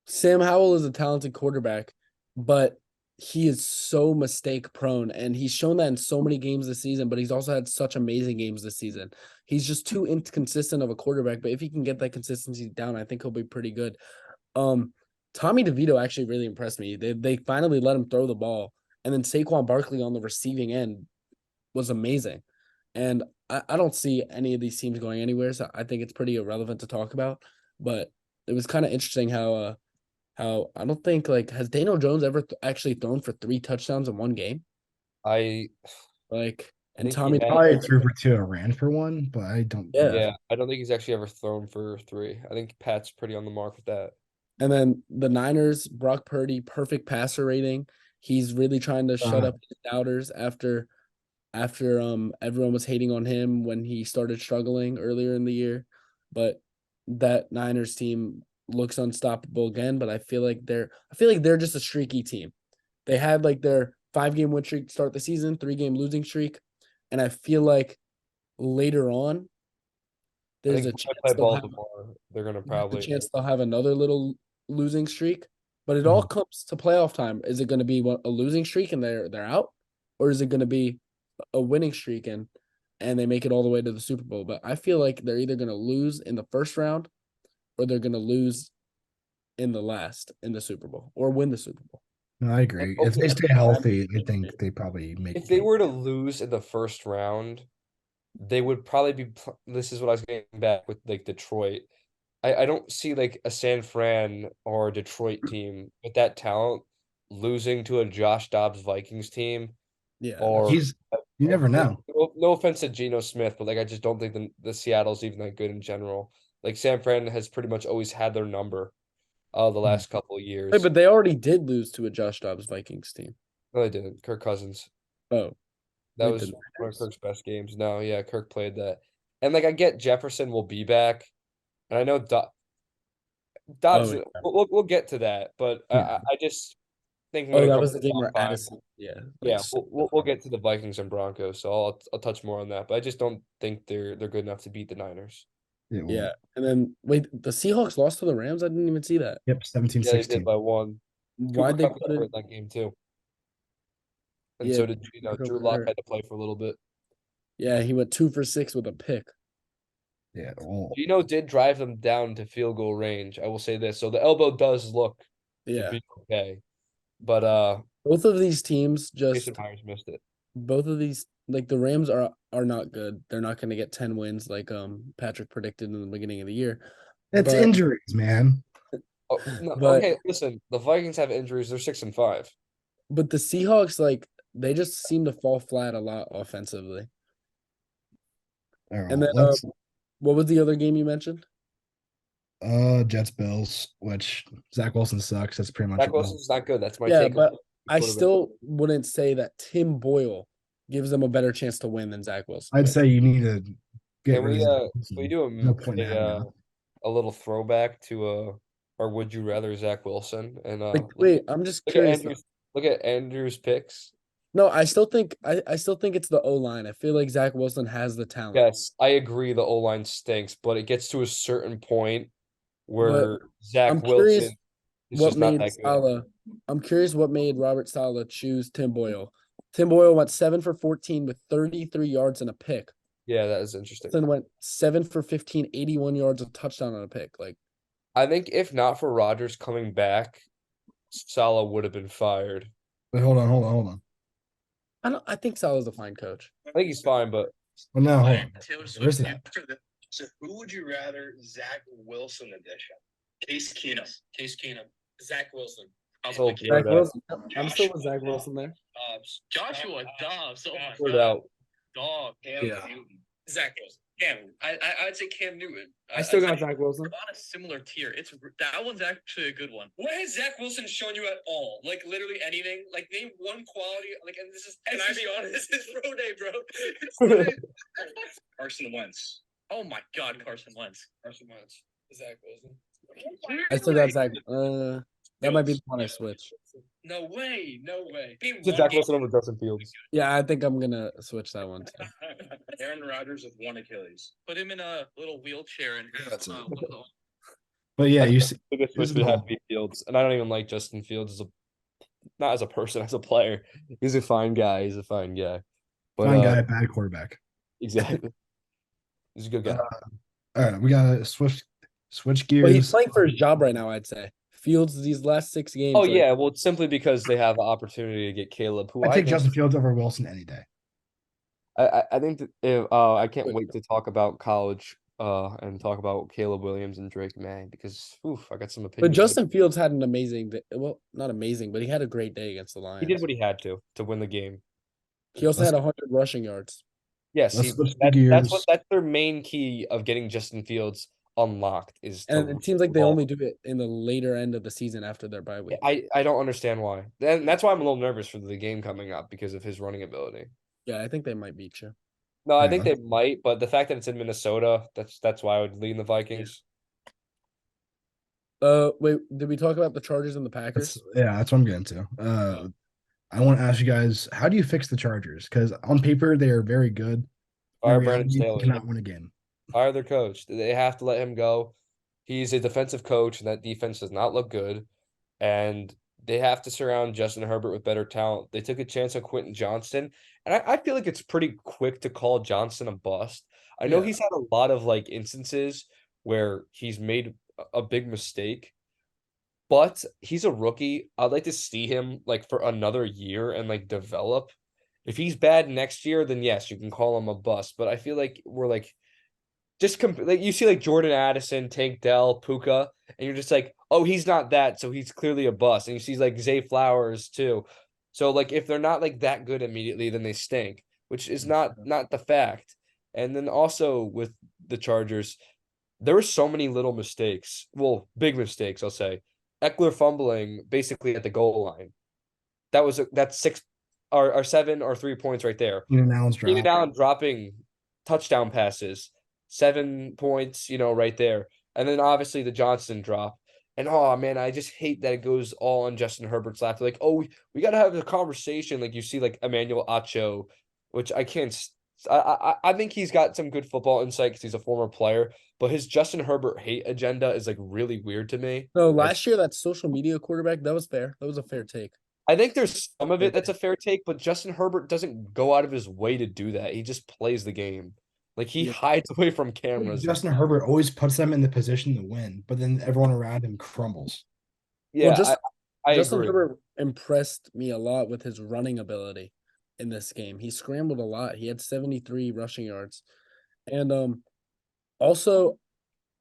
Sam Howell is a talented quarterback, but he is so mistake prone, and he's shown that in so many games this season. But he's also had such amazing games this season. He's just too inconsistent of a quarterback. But if he can get that consistency down, I think he'll be pretty good. Um, Tommy DeVito actually really impressed me. They finally let him throw the ball, and then Saquon Barkley on the receiving end was amazing. And I don't see any of these teams going anywhere, so I think it's pretty irrelevant to talk about. But it was kind of interesting how I don't think like has Daniel Jones ever actually thrown for 3 touchdowns in one game? I Like I and think he Tommy had. Probably DeVito, threw for two and ran for one, but I don't think yeah. Yeah, I don't think he's actually ever thrown for three. I think Pat's pretty on the mark with that. And then the Niners, Brock Purdy, perfect passer rating. He's really trying to shut uh, up his doubters after everyone was hating on him when he started struggling earlier in the year. But that Niners team looks unstoppable again. But I feel like they're just a streaky team. They had like their 5 game win streak to start the season, 3 game losing streak. And I feel like later on, I there's think a when they chance play they'll have Baltimore, they're gonna there's a probably. chance they'll have another little losing streak. But it all mhm. comes to playoff time. Is it going to be a losing streak and they're out, or is it going to be a winning streak and they make it all the way to the Super Bowl? But I feel like they're either going to lose in the first round or they're going to lose in the Super Bowl or win the Super Bowl. No, I agree. If Okay, they stay healthy, I think they probably make if it. they were to lose in the first round, they would probably be. This is what I was getting back with like Detroit. I don't see like a San Fran or a Detroit team with that talent losing to a Josh Dobbs Vikings team, Yeah, or You never know. no offense to Geno Smith, but like I just don't think the Seattle's even that good in general. Like San Fran has pretty much always had their number the Hmm. last couple of wait, years. but they already did lose to a Josh Dobbs Vikings team. No, they didn't. Kirk Cousins. Oh, That wait, was the one of Niners? Kirk's best games. No, yeah, Kirk played that. And like I get Jefferson will be back. And I know Oh, Dobbs, yeah. we'll get to that, but Yeah. I just think Oh, when it that comes was to the game top where five, Addison, yeah, like yeah, we'll get to the Vikings and Broncos, so I'll touch more on that. But I just don't think they're good enough to beat the Niners. Yeah. yeah. Well, And then wait, the Seahawks lost to the Rams. I didn't even see that. yep. 17, Yeah, they did 16. by one. Cooper Why'd they Kupp put got hurt in? in that game too, and Yeah, so did Drew Lock had to play for a little bit. yeah, he went 2 for 6 with a pick. Yeah. Well, Gino did drive them down to field goal range. I will say this, so the elbow does look to Yeah, be okay, but both of these teams Jason just Myers missed it. both of these like the Rams are not good. They're not going to get 10 wins like Patrick predicted in the beginning of the year. it's But injuries, man. Oh, no, but okay, listen, the Vikings have injuries. They're 6-5. but the Seahawks like they just seem to fall flat a lot offensively. All right. And Well, then let's what was the other game you mentioned? Jets Bills, which Zach Wilson sucks. That's pretty much Zach it. The whole, Wilson's not good. That's my Yeah, take on but I quarterback. still wouldn't say that Tim Boyle gives them a better chance to win than Zach Wilson I'd did. say you need to get Can rid of we Zach can we Wilson. do No point in having him. a little throwback to or would you rather Zach Wilson and Like, wait, I'm just curious though. look at Andrew's picks. No, I still think it's the O line. I feel like Zach Wilson has the talent. Yes, I agree the O line stinks, but it gets to a certain point But where Zach I'm curious Wilson is what just not made that good. Saleh. I'm curious what made Robert Saleh choose Tim Boyle. Tim Boyle went 7 for 14 with 33 yards and a pick. Yeah, that is interesting. Then went 7 for 15, 81 yards, a touchdown on a pick. Like I think if not for Rodgers coming back, Salah would have been fired. But hold on. I think Saleh's a fine coach. I think he's fine, but Well, no, hold on. Taylor Where's Swift that? after the. So who would you rather, Zach Wilson edition? Case Keenum. Case Keenum. Zach Wilson. So McKinnon. Zach blurred out. Wilson. I'm still with Zach Wilson there. Joshua Dobbs. Oh my Blurred God. out. Dog. Cam Yeah. Newton. Zach Wilson. Cam. I'd say Cam Newton. I still got I'd say Zach Wilson. we're on a similar tier. That one's actually a good one. What has Zach Wilson shown you at all? Like literally anything? Like name one quality. Like, and this is. Can I be honest? This is pro day, bro. It's literally- Carson Wentz. Oh my God, Carson Wentz. Carson Wentz. Zach Wilson. I still got Zach. That might be the one I switch. No way. No way. It's Zach Wilson over Justin Fields. Yeah, I think I'm gonna switch that one too. Aaron Rodgers with one Achilles. Put him in a little wheelchair and That's it. But yeah, you see, I think here's it's the would have goal. to be Fields, and I don't even like Justin Fields as a not as a person, as a player. He's a fine guy. He's a fine guy. But Fine guy, bad quarterback. exactly. He's a good guy. All right, we gotta switch But he's gears. playing for his job right now. I'd say Fields these last 6 games. Oh like, yeah, well, it's simply because they have the opportunity to get Caleb, who I take think Justin Fields over Wilson any day. I think that if, I can't wait to talk about college and talk about Caleb Williams and Drake May because I got some But opinions. Justin Fields had an amazing day. Well, not amazing, but he had a great day against the He Lions. did what he had to win the game. He also Let's- had 100 rushing yards. Yes, Let's switch the that's gears. that's their main key of getting Justin Fields unlocked is to And it seems like they ball. only do it in the later end of the season after their bye week. I don't understand why. And that's why I'm a little nervous for the game coming up because of his running ability. Yeah, I think they might beat you. No, I Yeah. think they might, but the fact that it's in Minnesota, that's why I would lean the Vikings. Wait, did we talk about the Chargers and the Packers? That's what I'm getting to. I want to ask you guys, how do you fix the Chargers? Because on paper they are very good. In Fire reality, Brandon they Staley. cannot win a game. Fire their coach. They have to let him go. He's a defensive coach, and that defense does not look good. And they have to surround Justin Herbert with better talent. They took a chance on Quentin Johnston, and I feel like it's pretty quick to call Johnson a bust. I know Yeah. he's had a lot of like instances where he's made a big mistake, but he's a rookie. I'd like to see him like for another year and like develop. If he's bad next year, then yes, you can call him a bust. But I feel like we're like like you see like Jordan Addison, Tank Dell, Puka, and you're just like, oh, he's not that, so he's clearly a bust. And you see like Zay Flowers too. So like if they're not like that good immediately, then they stink, which is not the fact. And then also with the Chargers, there were so many little mistakes. Well, big mistakes, I'll say. Eckler fumbling basically at the goal line. That's six or 7 or 3 points right there. Keenan Allen's Keenan drop. Allen dropping touchdown passes, 7 points, right there. And then obviously the Johnson drop. And oh man, I just hate that it goes all on Justin Herbert's lap. Like, oh, we got to have a conversation. Like you see, like Emmanuel Acho, which I can't. I think he's got some good football insight because he's a former player, but his Justin Herbert hate agenda is like really weird to me. So last year, that social media quarterback, that was fair. That was a fair take. I think there's some of it that's a fair take, but Justin Herbert doesn't go out of his way to do that. He just plays the game. Like he Yeah. hides away from cameras. Justin Herbert always puts them in the position to win, but then everyone around him crumbles. Yeah, Well, I Justin agree. Herbert impressed me a lot with his running ability in this game. He scrambled a lot. He had 73 rushing yards. And also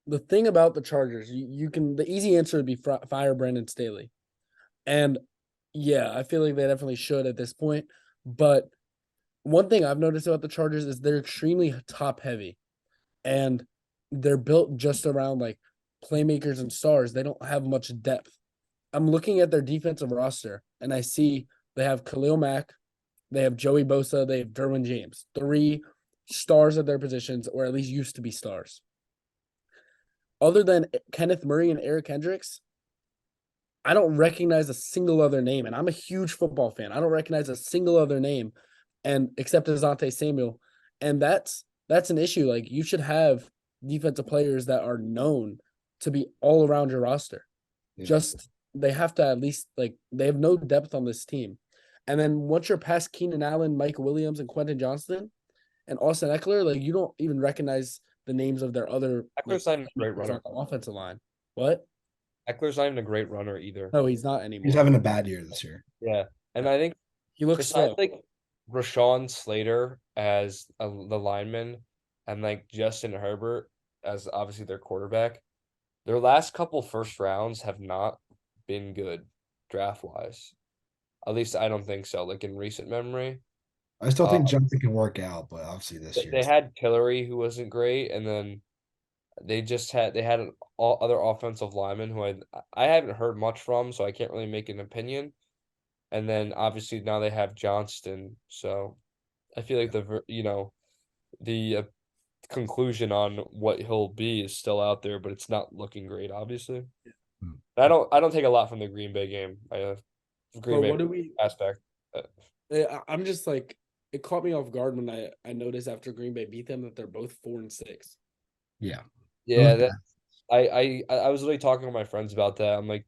the thing about the Chargers, you can the easy answer would be fire Brandon Staley. And yeah, I feel like they definitely should at this point. But one thing I've noticed about the Chargers is they're extremely top heavy. And they're built just around like playmakers and stars. They don't have much depth. I'm looking at their defensive roster and I see they have Khalil Mack, they have Joey Bosa, they have Derwin James, 3 stars at their positions, or at least used to be stars. Other than Kenneth Murray and Eric Hendricks, I don't recognize a single other name. And I'm a huge football fan. I don't recognize a single other name and except Asante Samuel. And that's an issue. Like you should have defensive players that are known to be all around your roster. Yeah. Just they have to at least like they have no depth on this team. And then once you're past Keenan Allen, Mike Williams, and Quentin Johnston and Austin Eckler, like you don't even recognize the names of their other Eckler's not even a great runner. on the offensive line. What? Eckler's not even a great runner either. No, he's not anymore. He's having a bad year this year. Yeah, and I think He looks besides slow. like Rashawn Slater as the lineman and like Justin Herbert as obviously their quarterback, their last couple first rounds have not been good draft wise. At least I don't think so. Like in recent memory, I still think Uh, Johnson can work out, but obviously this year. they had Tillery who wasn't great, and then they had an all other offensive lineman who I haven't heard much from, so I can't really make an opinion. And then obviously now they have Johnston, so I feel like the conclusion on what he'll be is still out there, but it's not looking great, obviously. Hmm. I don't take a lot from the Green Bay game. Green But Bay what do we aspect. I'm just like it caught me off guard when I noticed after Green Bay beat them that they're both 4-6. Yeah. Yeah, Both that I was really talking to my friends about that. I'm like,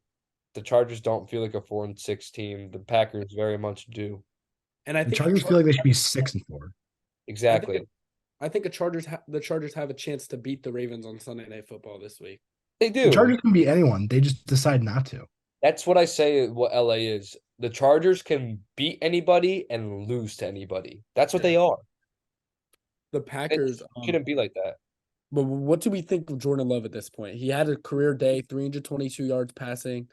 the Chargers don't feel like a 4-6 team. The Packers very much do. And I The think Chargers feel like they should be 6-4. Exactly. I think the Chargers have a chance to beat the Ravens on Sunday Night Football this week. They The do. Chargers can beat anyone. They just decide not to. That's what I say what LA is. The Chargers can beat anybody and lose to anybody. That's what Yeah. they are. The It Packers shouldn't be like that. but what do we think of Jordan Love at this point? He had a career day, 322 yards passing,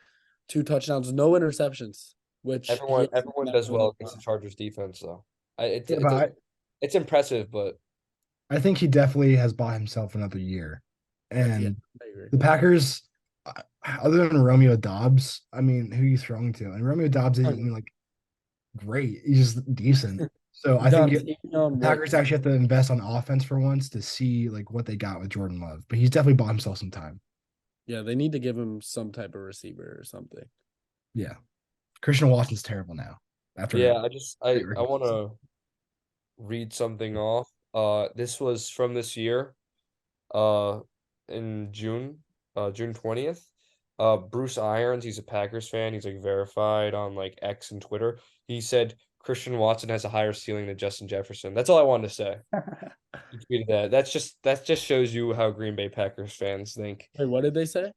2 touchdowns, no interceptions, which Everyone does well against the Chargers defense, though. Yeah, but It's impressive, but I think he definitely has bought himself another year. And Yeah, I agree. the Packers, other than Romeo Dobbs, I mean, who are you throwing to? And Romeo Dobbs isn't even like great. He's just decent. So I think the Packers actually have to invest on offense for once to see like what they got with Jordan Love. But he's definitely bought himself some time. Yeah, they need to give him some type of receiver or something. Yeah. Christian Watson's terrible now. After yeah, I want to read something off. This was from this year, in June, June 20th. Bruce Irons, he's a Packers fan. He's like verified on like X and Twitter. He said Christian Watson has a higher ceiling than Justin Jefferson. That's all I wanted to say. He tweeted that. That just shows you how Green Bay Packers fans think. Wait, what did they say?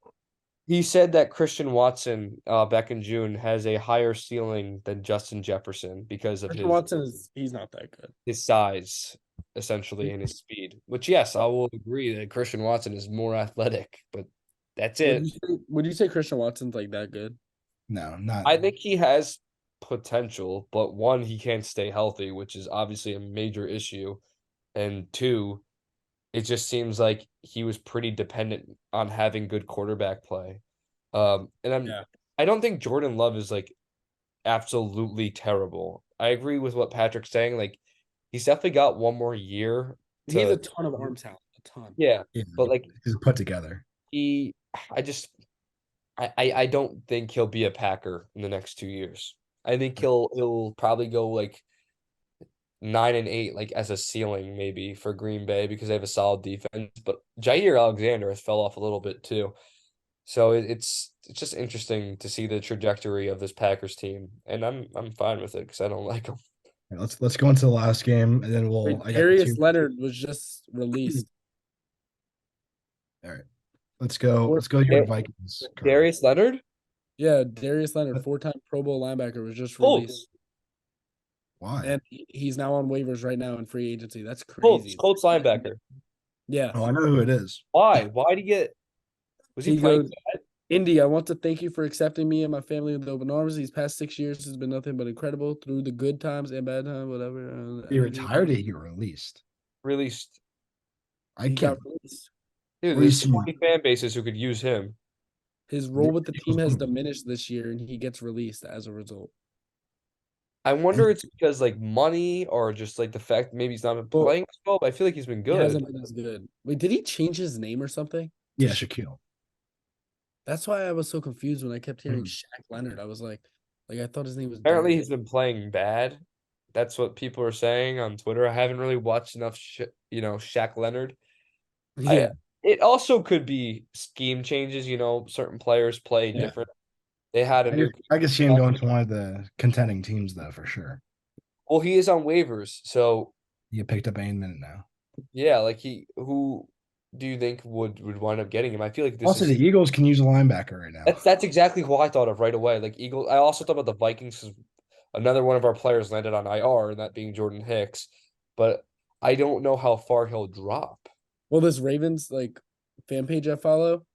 He said that Christian Watson, back in June, has a higher ceiling than Justin Jefferson because of Christian Watson he's not that good. his size, essentially, and his speed. Which, yes, I will agree that Christian Watson is more athletic, but That's Would it. you say Christian Watson's like that good? No, not. I think he has potential, but one, he can't stay healthy, which is obviously a major issue. And two, it just seems like he was pretty dependent on having good quarterback play. Yeah. I don't think Jordan Love is like absolutely terrible. I agree with what Patrick's saying. Like he's definitely got one more year He has a to ton of arm talent. A ton. yeah, Yeah, but like he's put together. he I just I don't think he'll be a Packer in the next 2 years. I think he'll probably go like 9-8, like as a ceiling maybe for Green Bay because they have a solid defense. But Jair Alexander has fell off a little bit too. So it's just interesting to see the trajectory of this Packers team, and I'm fine with it because I don't like them. Let's go into the last game, and then Wait, I got the Darius two. Leonard was just released. All right, let's go. Four- Let's go. Your Da- Vikings, Carter. Darius Leonard, Yeah, Darius Leonard, Uh, 4-time Pro Bowl linebacker, was just Colts, released, Why? and he's now on waivers right now in free agency. That's Colts, crazy. Colts linebacker. Yeah, Oh, I know who it is. Why? Why did he get? Was he he playing? goes. Indy, I want to thank you for accepting me and my family with open arms. These past 6 years has been nothing but incredible through the good times and bad times, whatever. He retired. Or he got released. Released? I He got can't. released. Dude, there's Released. 20 fan bases who could use him. His role with the team has diminished this year, and he gets released as a result. I wonder it's because like money or just like the fact maybe he's not been Well, playing as well, but I feel like he's been he good. hasn't been as good. Wait, did he change his name or something? Yeah, Shaquille. That's why I was so confused when I kept hearing Mhm. Shaq Leonard. I was like I thought his name was Apparently Darius. he's been playing bad. That's what people are saying on Twitter. I haven't really watched enough Shaq Leonard. I Yeah, it also could be scheme changes, certain players play yeah. different. They had a new I could see him going to one of the contending teams, though, for sure. well, he is on waivers, so You picked up any minute now. yeah, like who do you think would wind up getting him? I feel like this Also, is the Eagles can use a linebacker right now. that's exactly who I thought of right away. Like Eagle, I also thought about the Vikings because another one of our players landed on IR, and that being Jordan Hicks. But I don't know how far he'll drop. Well, this Ravens fan page I follow,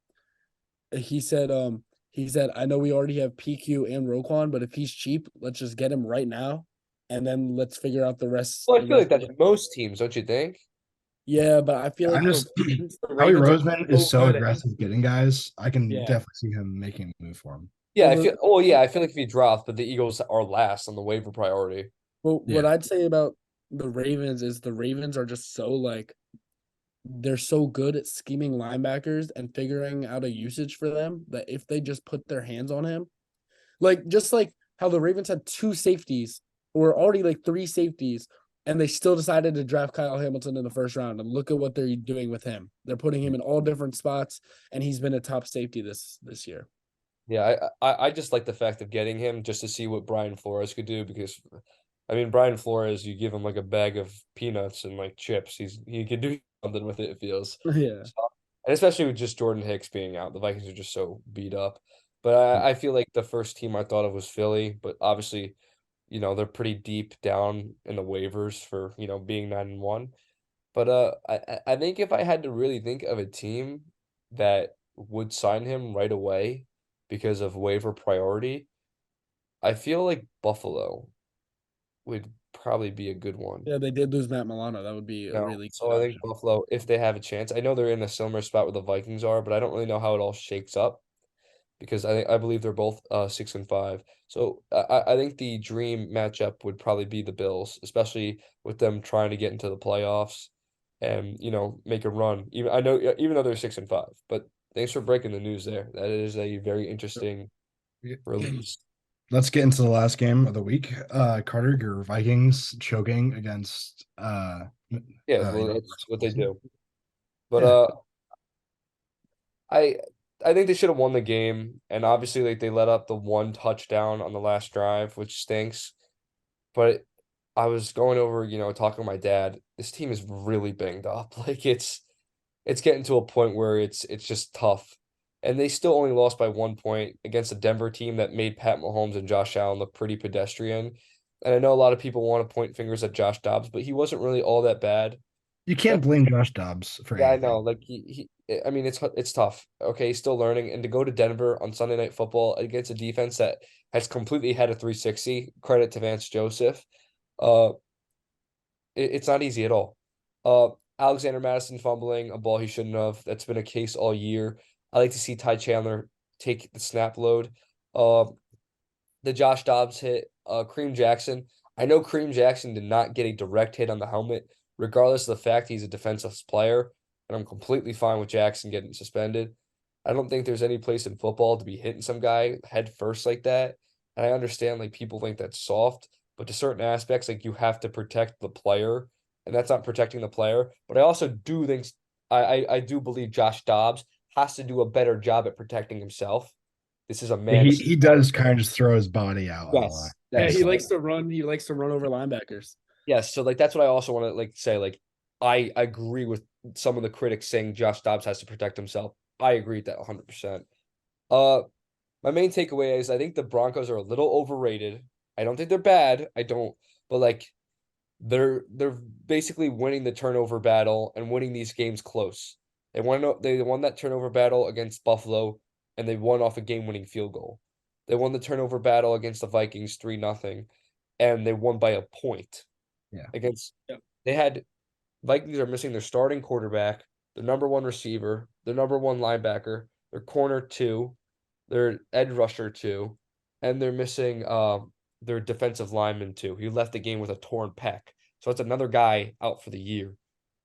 he said, I know we already have PQ and Roquan, but if he's cheap, let's just get him right now, and then let's figure out the rest. Well, I the feel like rest that's most teams, don't you think? Yeah, but I feel like I'm just the Howie Ravens are Roseman is so good. aggressive getting guys. I can Yeah. definitely see him making a move for him. Yeah, Well, I feel like if he drops, but the Eagles are last on the waiver priority. Well, Yeah. what I'd say about the Ravens is the Ravens are just so they're so good at scheming linebackers and figuring out a usage for them that if they just put their hands on him, just like how the Ravens had two safeties or already three safeties, and they still decided to draft Kyle Hamilton in the first round. And look at what they're doing with him. They're putting him in all different spots, and he's been a top safety this year. Yeah, I just like the fact of getting him just to see what Brian Flores could do because, I mean, Brian Flores, you give him like a bag of peanuts and like chips, he can do something with it. It feels, Yeah. so, and especially with just Jordan Hicks being out, the Vikings are just so beat up. But I feel like the first team I thought of was Philly, but obviously, they're pretty deep down in the waivers for being 9-1. But I think if I had to really think of a team that would sign him right away because of waiver priority, I feel like Buffalo would probably be a good one. Yeah, they did lose Matt Milano. That would be a really So good I think option. Buffalo, if they have a chance, I know they're in a similar spot where the Vikings are, but I don't really know how it all shakes up because I believe they're both 6-5. So I think the dream matchup would probably be the Bills, especially with them trying to get into the playoffs and make a run. Even though they're 6-5. But thanks for breaking the news there. That is a very interesting release. Let's get into the last game of the week. Carter, your Vikings choking against Yeah, well, that's what they do. But Yeah. I I think they should have won the game, and obviously like they let up the one touchdown on the last drive, which stinks. But I was going over, talking to my dad. This team is really banged up. Like it's getting to a point where it's just tough. And they still only lost by 1 point against a Denver team that made Pat Mahomes and Josh Allen look pretty pedestrian. And I know a lot of people want to point fingers at Josh Dobbs, but he wasn't really all that bad. You can't blame Josh Dobbs for Yeah, I anything. know. Like I mean, it's tough. Okay, he's still learning, and to go to Denver on Sunday Night Football against a defense that has completely had a 360. Credit to Vance Joseph. Uh, it's not easy at all. Uh, Alexander Madison fumbling a ball he shouldn't have. That's been a case all year. I like to see Ty Chandler take the snap load. Uh, the Josh Dobbs hit, Kareem Jackson. I know Kareem Jackson did not get a direct hit on the helmet, regardless of the fact he's a defensive player, and I'm completely fine with Jackson getting suspended. I don't think there's any place in football to be hitting some guy head first like that. And I understand like people think that's soft, but to certain aspects, like you have to protect the player, and that's not protecting the player. But I also do think I do believe Josh Dobbs has to do a better job at protecting himself. This is a man. He does kind of just throw his body out on the line. Yes, Yeah, yes. he likes to run. He likes to run over linebackers. Yes, so like that's what I also want to like say. Like I agree with some of the critics saying Josh Dobbs has to protect himself. I agree with that 100%. Uh, my main takeaway is I think the Broncos are a little overrated. I don't think they're bad. I don't, but like they're basically winning the turnover battle and winning these games close. They won that turnover battle against Buffalo, and they won off a game-winning field goal. They won the turnover battle against the Vikings 3-0, and they won by a point Yeah. against. Yeah. They had Vikings are missing their starting quarterback, their number one receiver, their number one linebacker, their corner two, their edge rusher two, and they're missing their defensive lineman too. He left the game with a torn pec. So it's another guy out for the year.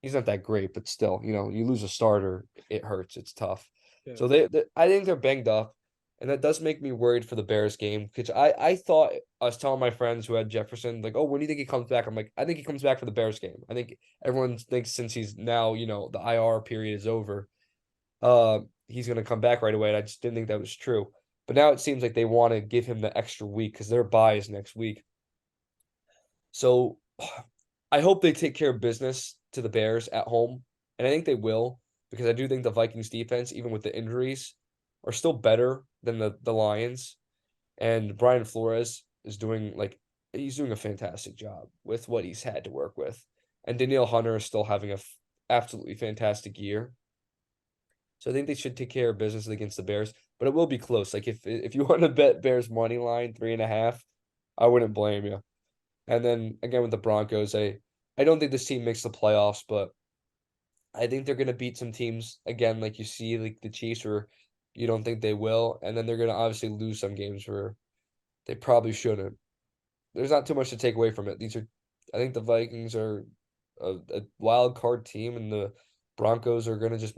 He's not that great, but still, you lose a starter, it hurts. It's tough. Yeah. So I think they're banged up, and that does make me worried for the Bears game because I thought I was telling my friends who had Jefferson like, oh, when do you think he comes back? I'm like, I think he comes back for the Bears game. I think everyone thinks since he's now the IR period is over, he's gonna come back right away. And I just didn't think that was true. But now it seems like they want to give him the extra week because their bye is next week. So I hope they take care of business to the Bears at home. And I think they will, because I do think the Vikings defense, even with the injuries, are still better than the Lions. And Brian Flores is he's doing a fantastic job with what he's had to work with. And Danielle Hunter is still having a absolutely fantastic year. So I think they should take care of business against the Bears, but it will be close. Like if you want to bet Bears money line 3.5, I wouldn't blame you. And then again with the Broncos, I don't think this team makes the playoffs, but I think they're gonna beat some teams again, like you see, like the Chiefs, where you don't think they will, and then they're gonna obviously lose some games where they probably shouldn't. There's not too much to take away from it. I think the Vikings are a wild card team, and the Broncos are gonna just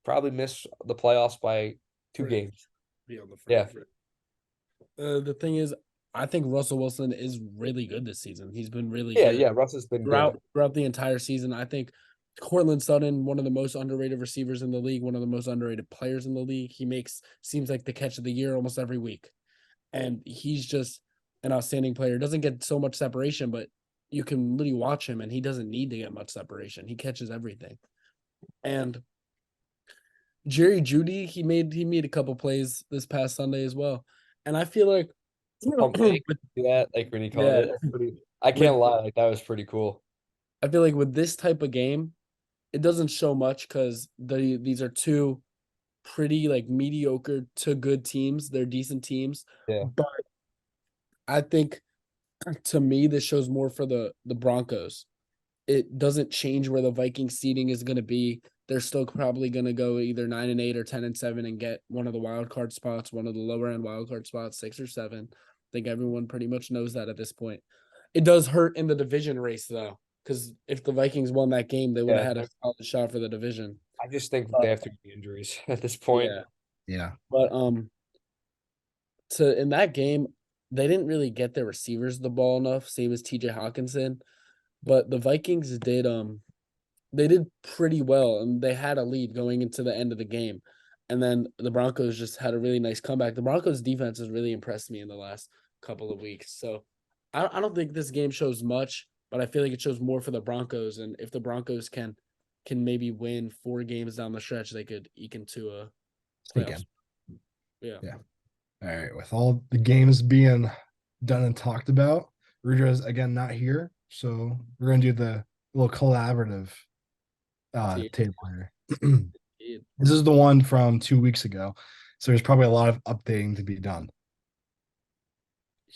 probably miss the playoffs by 2 games. Be on the Yeah. The thing is, I think Russell Wilson is really good this season. He's been really Yeah, good. yeah. Russ has been good. Throughout the entire season. I think Cortland Sutton, one of the most underrated receivers in the league, one of the most underrated players in the league. He seems like the catch of the year almost every week. And he's just an outstanding player. Doesn't get so much separation, but you can literally watch him and he doesn't need to get much separation. He catches everything. And Jerry Judy, he made a couple plays this past Sunday as well. And I feel like Pump fake, that like when he called Yeah. it. I can't lie, like that was pretty cool. I feel like with this type of game, it doesn't show much because these are two pretty like mediocre to good teams. They're decent teams. Yeah. But I think to me, this shows more for the Broncos. It doesn't change where the Vikings seeding is going to be. They're still probably going to go either 9-8 or 10-7 and get one of the wild card spots, one of the lower end wild card spots, 6 or 7. I think everyone pretty much knows that at this point. It does hurt in the division race though, because if the Vikings won that game, they would have had a solid shot for the division. I just think they have too many injuries at this point. Yeah. But in that game, they didn't really get their receivers the ball enough, same as TJ Hawkinson. But the Vikings did pretty well, and they had a lead going into the end of the game. And then the Broncos just had a really nice comeback. The Broncos defense has really impressed me in the last couple of weeks. So I don't think this game shows much, but I feel like it shows more for the Broncos. And if the Broncos can maybe win 4 games down the stretch, they could eke into a playoff. Yeah. All right. With all the games being done and talked about, Rudra's again not here. So we're gonna do the little collaborative table here. Indeed. This is the one from 2 weeks ago. So there's probably a lot of updating to be done.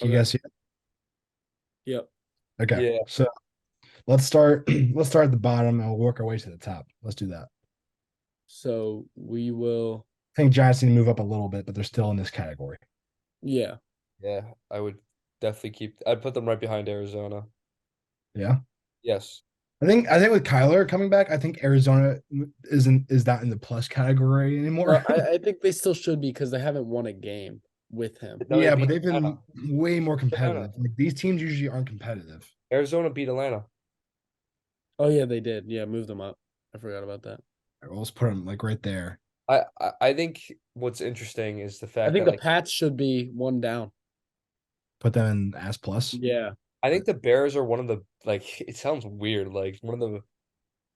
You Okay. guys, Yep. okay. Yeah. So let's start. Let's start at the bottom and we'll work our way to the top. Let's do that. So we will. I think Giants need to move up a little bit, but they're still in this category. Yeah. Yeah, I would definitely keep. I'd put them right behind Arizona. Yeah. Yes. I think with Kyler coming back, I think Arizona is not in the plus category No, anymore. I think they still should be because they haven't won a game with him. No, they Yeah, but beat they've Atlanta. been way more Atlanta. competitive. Like these teams usually aren't competitive. Arizona beat Atlanta. Oh yeah, they did. Yeah, move them up. I forgot about that. We'll just put them like right there. I think what's interesting is the I fact think that the like Pats should be one down. Put them in S plus. Yeah, I think the Bears are one of the like it sounds weird like one of the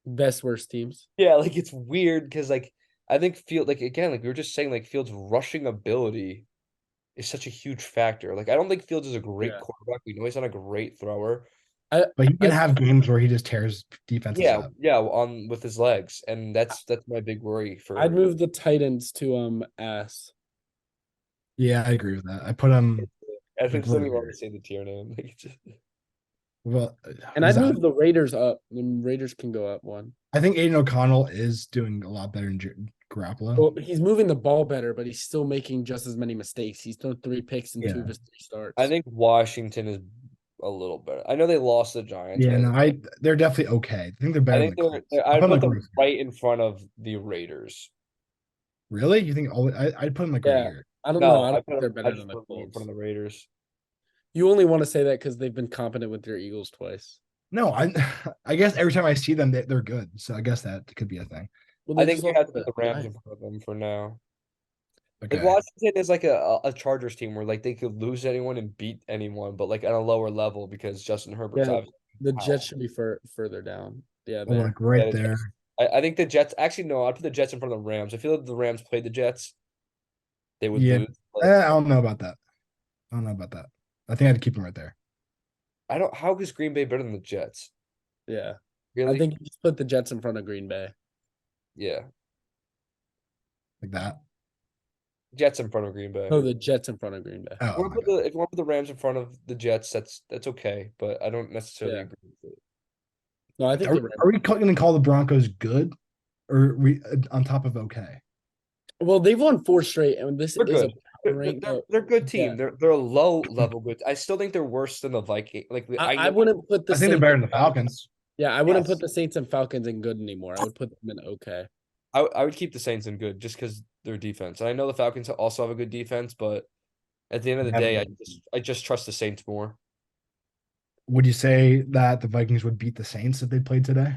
best worst teams. yeah like it's weird because like I think Field like again like we were just saying like Fields' rushing ability is such a huge factor. Like I don't think Fields is a great Yeah. quarterback. We know he's not a great thrower. I But he can I have games where he just tears defenses Yeah, up. yeah, on with his legs, and that's my big worry I'd for. move the Titans to S. Yeah, I agree with that. I put him I like think right something wrong here. to say the tier name. Like, it's just, Well, And who's I'd that? move the Raiders up. The Raiders can go up one. I think Aiden O'Connell is doing a lot better than Garoppolo. Well, he's moving the ball better, but he's still making just as many mistakes. He's thrown 3 picks in 2 Yeah. of his 3 starts. I think Washington is a little better. I know they lost the Giants, Yeah, but no, they're definitely okay. I think they're I better than think the Colts. I'll I'd put them put like them right here. right in front of the Raiders. Really? You think I'd put them like right Yeah. here. I don't know. No, I I don't put think they're them. I better than just the put them in front Colts. of the Raiders. You only want to say that because they've been competent with their Eagles twice. No, I I guess every time I see them, they're good. So I guess that could be a thing. Well, I they think just you lost have to to put the the Rams in Giants. front of them for now. Like Okay. Washington is like a Chargers team where like they could lose anyone and beat anyone, but like at a lower level because Justin Herbert's Yeah, obviously the how. Jets should be further down. Yeah, Oh, there. like Yeah, right the there. Jets. I think the Jets actually no, I'd put the Jets in front of the Rams. I feel like if the Rams played the Jets, they would Yeah. lose. But I don't know about that. I don't know about that. I think I'd keep them right there. I don't how is Green Bay better than the Jets? Yeah. I Really? think you just put the Jets in front of Green Bay. Yeah. Like that. Jets in front of Green Bay. No, the Jets in front of Green Bay. Oh my God. If you want to put the Rams in front of the Jets, that's okay, but I don't necessarily Yeah. agree with it. No, I think Are, the Rams. are we going to call the Broncos good or are we on top of okay? Well, they've won 4 straight, and this They're is a good. rank. They're a good Yeah. team. They're a low level good. I still think they're worse than the Viking. Like I know wouldn't put the I think they're Saints. better than the Falcons. Yeah, I wouldn't Yes. put the Saints and Falcons in good anymore. I would put them in okay. I would keep the Saints in good just because their defense. And I know the Falcons also have a good defense, but at the end of the day, I just trust the Saints more. Would you say that the Vikings would beat the Saints if they played today?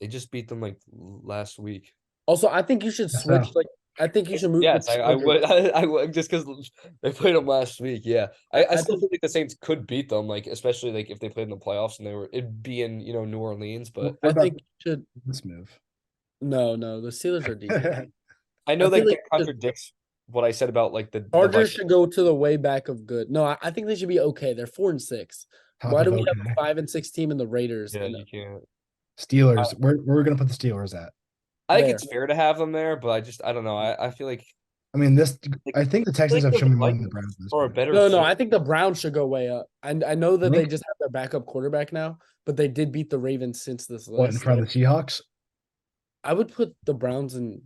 They just beat them like last week. Also, I think you should Yes, switch. so. Like, I think you should move. Yes, the I Chargers. would. I would just because they played them last week. Yeah, I I still think feel like the Saints could beat them, like especially like if they played in the playoffs and it'd be in New Orleans. But What I about think you should. this move? No, the Steelers are decent. I I know feel that like contradicts what I said about like the Chargers Vikings. should go to the way back of good. No, I think they should be okay. They're 4-6. Top Why of do we have okay. a 5-6 team in the Raiders? Yeah, And you can't. Steelers. Where are we gonna put the Steelers at? I think there. it's fair to have them there, but I don't know. I feel like I mean, like I think the I feel Texans like have the shown me more than the Vikings Browns at this are a point. better No, team. I think the Browns should go way up. And I know that You they think? just have their backup quarterback now, but they did beat the Ravens since this What in list. front of the Seahawks? I would put the Browns in.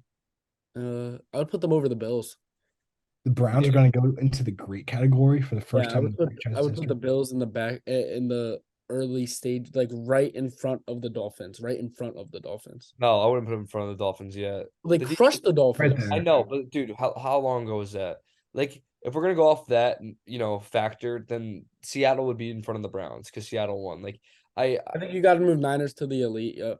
I would put them over the Bills. The Browns are going to go into the great category for the first Yeah, I time would in put franchise I would put history. the Bills in the back in the early stage, like right in front of the Dolphins, right in front of the Dolphins. No, I wouldn't put them in front of the Dolphins yet. They The crushed the Right Dolphins. there. I know, but dude, how long ago was that? Like, if we're gonna go off that, factor, then Seattle would be in front of the Browns because Seattle won. Like, I think you got to move Niners to the elite. Yep.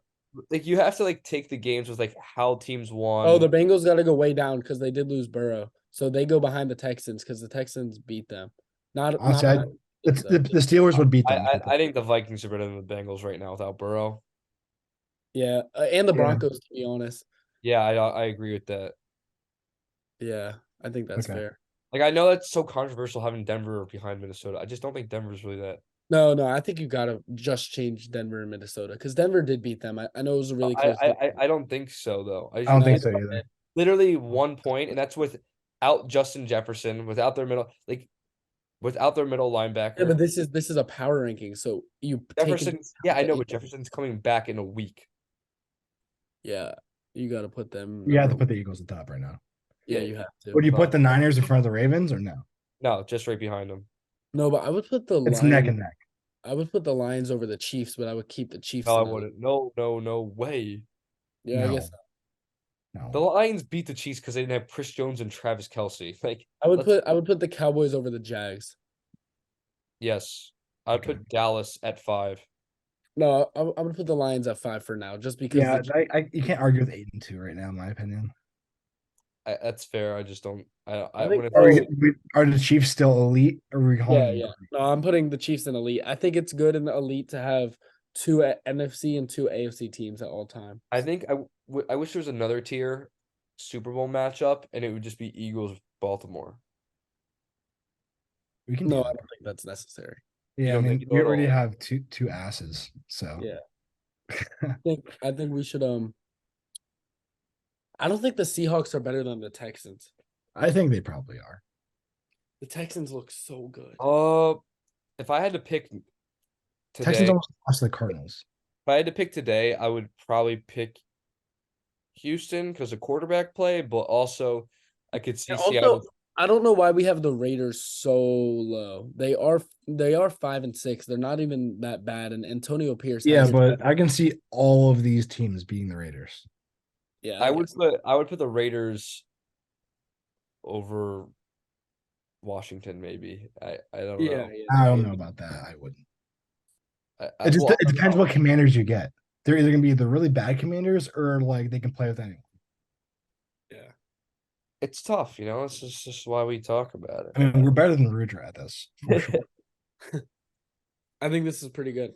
like you have to like take the games with like how teams Oh, the won. Bengals got to go way down because they did lose Burrow, so they go behind the Texans because the Texans beat them. Not Honestly, behind the Saints, though. the Steelers would beat I, them. If they I played. I think the Vikings are better than the Bengals right now without Burrow. Yeah, and the Yeah. Broncos, to be honest. Yeah, I agree with that. Yeah, I think that's Okay. fair. Like I know that's so controversial having Denver behind Minnesota. I just don't think Denver's really that No, I think you gotta just change Denver and Minnesota because Denver did beat them. I know it was a really close game. I don't think so though. I don't think No, so either. Literally 1 point, and that's without Justin Jefferson, without their middle Yeah, linebacker. but this is a power ranking, so you take Jefferson, yeah, I know, but Jefferson's coming back in a week. Yeah, you got to put them. You have to number put the Eagles at the top right now. Yeah, you have to. Would you put Fine. the Niners in front of the Ravens or no? No, just right behind him. No, but I would put the It's neck Lions. and neck. I would put the Lions over the Chiefs, but I would keep the Chiefs. No, I in it. wouldn't. No way. Yeah, I No, guess The no. Lions beat the Chiefs because they didn't have Chris Jones and Travis Kelce. Like, I would put the Cowboys over the Jags. yes, I'd Okay. put Dallas at 5. No, I would put the Lions at 5 for now, just because. Yeah, you can't argue with 8-2 right now, in my opinion. That's fair. I just don't. I think- when Are, it's, are the Chiefs still elite? Or are we calling Yeah. them? No, I'm putting the Chiefs in elite. I think it's good in the elite to have two NFC and two AFC teams at all time. I think I wish there was another tier Super Bowl matchup, and it would just be Eagles Baltimore. We can No, do I that. don't think that's necessary. Yeah, I don't mean, think we so at already all? have two asses. So Yeah. I think we should I don't think the Seahawks are better than the Texans. I think they probably are. The Texans look so good. If I had to pick Texans today, almost lost to the Cardinals. if I had to pick today, I would probably pick Houston because of quarterback play, but also I could see And Seattle. also, I don't know why we have the Raiders so low. They are 5-6. They're not even that bad. And Antonio Pierce. Yeah, has- but I can see all of these teams being the Raiders. yeah, I would put the Raiders over Washington, maybe. I don't know. I don't know about that. I wouldn't. I- It just well, it depends what commanders you get. They're either gonna be the really bad commanders or like they can play with anyone. Yeah. it's tough, you know. It's just why we talk about I it. mean, we're better than Rudra at this for sure. I think this is pretty good.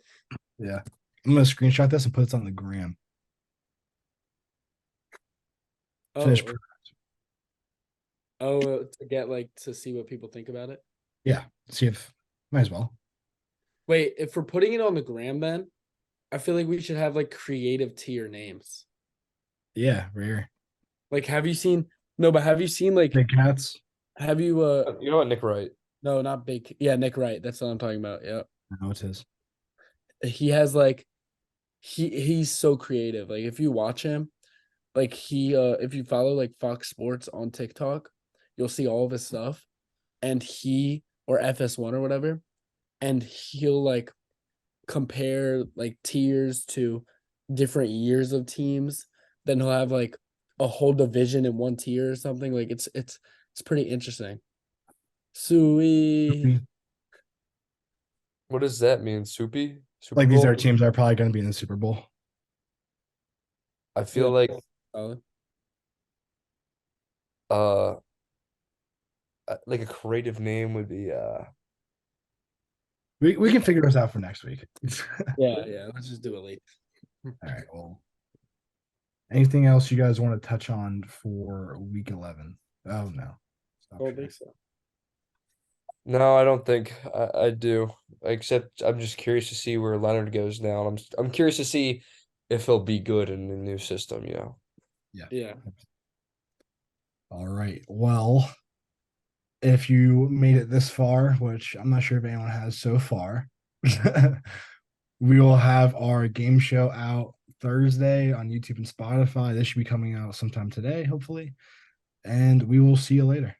Yeah, I'm gonna screenshot this and put this on the gram. Oh, Finish. to get to see what people think about it. Yeah, see if might as well. Wait, if we're putting it on the gram, then I feel like we should have creative tier names. Yeah, right here. Have you seen? No, but have you seen Big Cats. Have you You know what, Nick Wright? No, not big. Yeah, Nick Wright. That's what I'm talking about. Yeah. I know it's his. He has he's so creative. If you watch him, if you follow Fox Sports on TikTok, you'll see all of his stuff. And or FS1 or whatever, and he'll compare tiers to different years of teams. Then he'll have a whole division in one tier or something. It's pretty interesting. Sui. What does that mean? Soupy? Super Like these Bowl? are teams that are probably going to be in the Super Bowl. I feel Yeah. like Solid. like a creative name would be We can figure this out for next week. Yeah. Let's just do it late. All right. Well, anything else you guys want to touch on for week 11? Oh no. I don't think so. No, I don't think I do. Except I'm just curious to see where Leonard goes now. And I'm curious to see if he'll be good in the new system, you know. Yeah. All right. Well, if you made it this far, which I'm not sure if anyone has so far, we will have our game show out Thursday on YouTube and Spotify. This should be coming out sometime today, hopefully. And we will see you later.